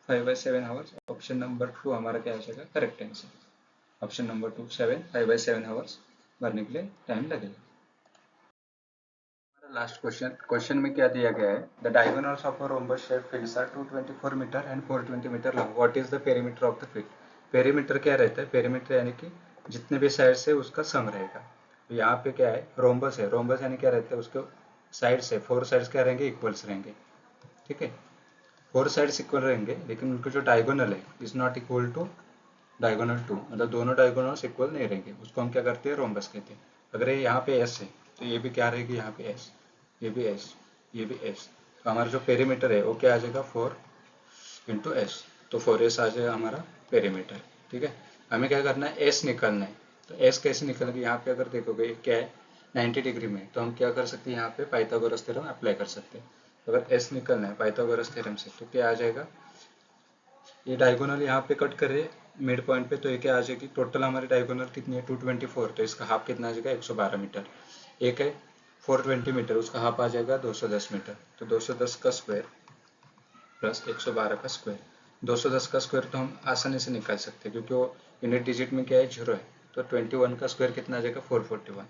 5/7 आवर्स। ऑप्शन नंबर 2 हमारा क्या आ जाएगा, correct answer. Option number 2 7 5/7 hours भरने के लिए टाइम लगेगा। लास्ट क्वेश्चन में क्या दिया गया है, the diagonals of a rhombus shape fields are 224 metre and 420 metre long, what is the perimeter of the field. Perimeter क्या रहता है, पेरीमीटर यानी कि जितने भी साइड से उसका सम रहेगा। तो यहाँ पे क्या है, रोम्बस है, रोम्बस यानी क्या रहता है, उसके साइड से 4 साइड्स क्या रहेंगे, इक्वल्स रहेंगे। ठीक है, 4 साइड्स इक्वल रहेंगे, लेकिन उनका जो डायगोनल है is not equal to diagonal 2, मतलब दोनों डायगोनल्स इक्वल नहीं रहेंगे, उसको हम क्या करते हैं, रोम्बस कहते हैं। अगर ये यहाँ पे एस है तो ये भी क्या रहेगी, यहाँ पे एस, ये भी एस, ये भी एस। तो हमारा जो पेरीमीटर है वो क्या आ जाएगा, 4 × S, तो 4S आ जाएगा हमारा पेरीमीटर। ठीक है, हमें क्या करना है, एस निकालना है। तो एस कैसे निकलेगा, यहाँ पे अगर देखोगे क्या है 90 डिग्री में, तो हम क्या कर सकते हैं, यहाँ पे पाइथागोरस थ्योरम अप्लाई कर सकते हैं। अगर एस निकलना है पाइथागोरस थ्योरम से तो क्या आ जाएगा, ये डायगोनल यहाँ पे कट करे मिड पॉइंट पे, तो ये क्या आ जाएगी, टोटल हमारी डायगोनल कितनी है 224, तो इसका हाफ कितना आ जाएगा 112 मीटर। एक है 420 मीटर, उसका हाफ आ जाएगा 210 मीटर। तो 210 का स्क्वायर प्लस 112 का स्क्वायर, 210 का स्क्वायर तो हम आसानी से निकाल सकते हैं क्योंकि वो यूनिट डिजिट में क्या है, जीरो है। तो 21 का स्क्वायर कितना आ जाएगा 441,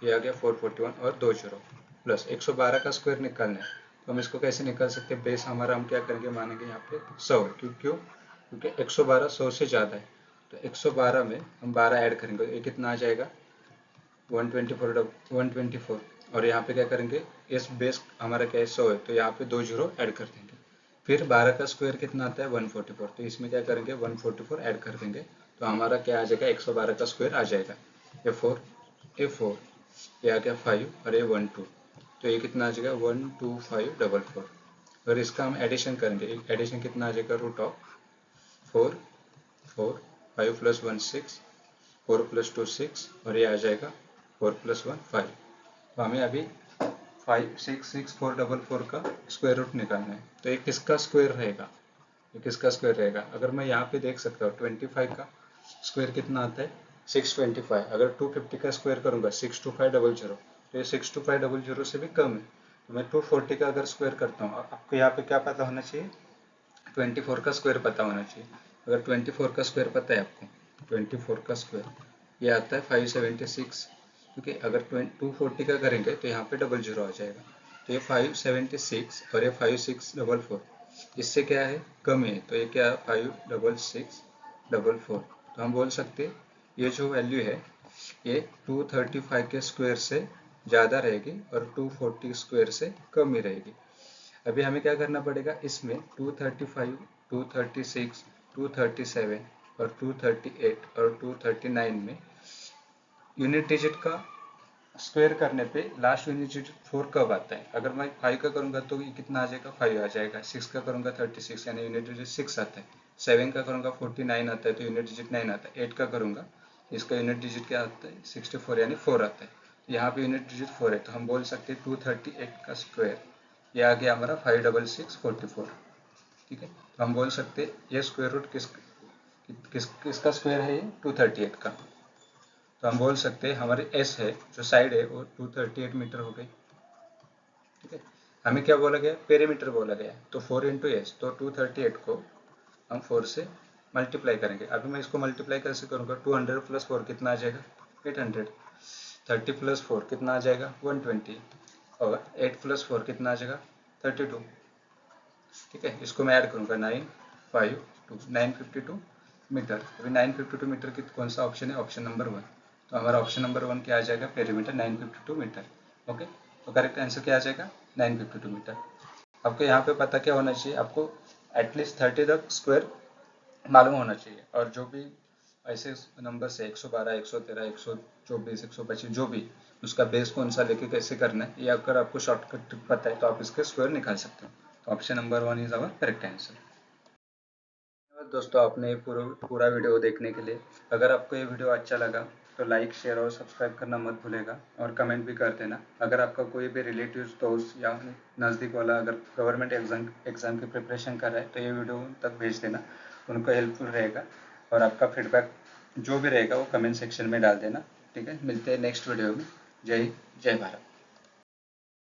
ये आ गया 441 और 2 जीरो, प्लस 112 का स्क्वायर निकालना है। तो हम इसको कैसे निकाल सकते हैं, बेस हमारा हम क्या करेंगे, मानेंगे यहाँ पे 100 है, क्योंकि 112 100 से ज़्यादा है। तो 112 में हम 12 ऐड करेंगे, ये कितना आ जाएगा 124, और यहाँ पे क्या करेंगे, इस बेस हमारा क्या है 100 है, तो यहाँ पे 2 जीरो ऐड कर देंगे। फिर 12 का स्क्वायर कितना आता है 144, तो इसमें क्या करेंगे 144 ऐड कर देंगे, तो हमारा क्या आ जाएगा 112 का स्क्वायर आ जाएगा। ये 4 ये आ गया 5 और ये 12, तो ये कितना आ जाएगा 12544। और इसका हम एडिशन करेंगे, एडिशन कितना आ जाएगा √4 4 5 + 1 6 4 + 2 6 और ये आ जाएगा 4 + 1 5। तो हमें अभी 5666444 का स्क्वायर रूट निकालना है। तो ये किसका स्क्वायर रहेगा, ये किसका स्क्वायर रहेगा, अगर मैं यहाँ पे देख सकता हूँ 25 का स्क्वायर कितना आता है 625। अगर 250 का स्क्वायर करूँगा 62500, तो ये 62500 से भी कम है। तो मैं 240 का अगर स्क्वायर करता हूँ, आपको यहाँ पे क्या पता होना चाहिए, 24 का स्क्वायर पता होना चाहिए। अगर 24 का स्क्वायर पता है आपको, 24 का स्क्वायर ये आता है 576, क्योंकि अगर 240 का करेंगे तो यहाँ पे डबल जीरो आ जाएगा। तो ये 576 और ये 5644, इससे क्या है कम है, तो ये क्या है 56644। तो हम बोल सकते हैं ये जो वैल्यू है ये 235 के स्क्वायर से ज़्यादा रहेगी और 240 स्क्वायर से कम ही रहेगी। अभी हमें क्या करना पड़ेगा, इसमें 235, 236, 237 और 238 और 239 में यूनिट डिजिट का स्क्वायर करने पे लास्ट यूनिट डिजिट 4 कब आता है। अगर मैं 5 का करूँगा तो ये कितना आ जाएगा 5 आ जाएगा, 6 का करूँगा 36 यानी यूनिट डिजिट 6 आता है, 7 का करूँगा 49 आता है तो यूनिट डिजिट 9 आता है, 8 का करूँगा इसका यूनिट डिजिट क्या आता है 64 यानी 4 आता है। यहाँ पे यूनिट डिजिट 4 है, तो हम बोल सकते हैं 238 का स्क्वायर ये आ गया हमारा 56644। ठीक है, तो हम बोल सकते हैं ये स्क्वायर रूट किसका स्क्वायर है, ये 238 का। तो हम बोल सकते हैं हमारी एस है जो साइड है वो 238 मीटर हो गई। ठीक है, हमें क्या बोला गया, पेरीमीटर बोला गया, तो 4 इंटू एस, तो 238 को हम 4 से मल्टीप्लाई करेंगे। अभी मैं इसको मल्टीप्लाई कैसे करूँगा, 200 + 4 कितना आ जाएगा 800, 30 + 4 कितना आ जाएगा 120 और 8 + 4 कितना आ जाएगा 32। ठीक है, इसको मैं ऐड करूँगा 952 मीटर। अभी 952 मीटर की कौन सा ऑप्शन है, ऑप्शन नंबर 1। तो हमारा ऑप्शन नंबर 1 क्या आ जाएगा, पेरीमीटर 952 मीटर। ओके, तो करेक्ट आंसर क्या आ जाएगा 952 मीटर। आपको यहाँ पे पता क्या होना चाहिए, आपको एटलीस्ट 30 तक स्क्वायर मालूम होना चाहिए, और जो भी ऐसे नंबर है 112, 113, 124, 125 जो भी, उसका बेस कौन सा लेके कैसे करना है, ये अगर आपको शॉर्टकट ट्रिक पता है तो आप इसके स्क्वायर निकाल सकते हो। तो option number 1 is our correct answer. दोस्तों आपने पूरा वीडियो देखने के लिए, अगर आपको ये वीडियो अच्छा लगा तो लाइक शेयर और सब्सक्राइब करना मत भूलेगा, और कमेंट भी कर देना। अगर आपका कोई भी रिलेटिव दोस्त या नज़दीक वाला अगर गवर्नमेंट एग्ज़ाम की प्रिपरेशन कर रहा है तो ये वीडियो तक भेज देना, उनको हेल्पफुल रहेगा। और आपका फीडबैक जो भी रहेगा वो कमेंट सेक्शन में डाल देना। ठीक है, मिलते हैं नेक्स्ट वीडियो में। जय हिंद, जय भारत।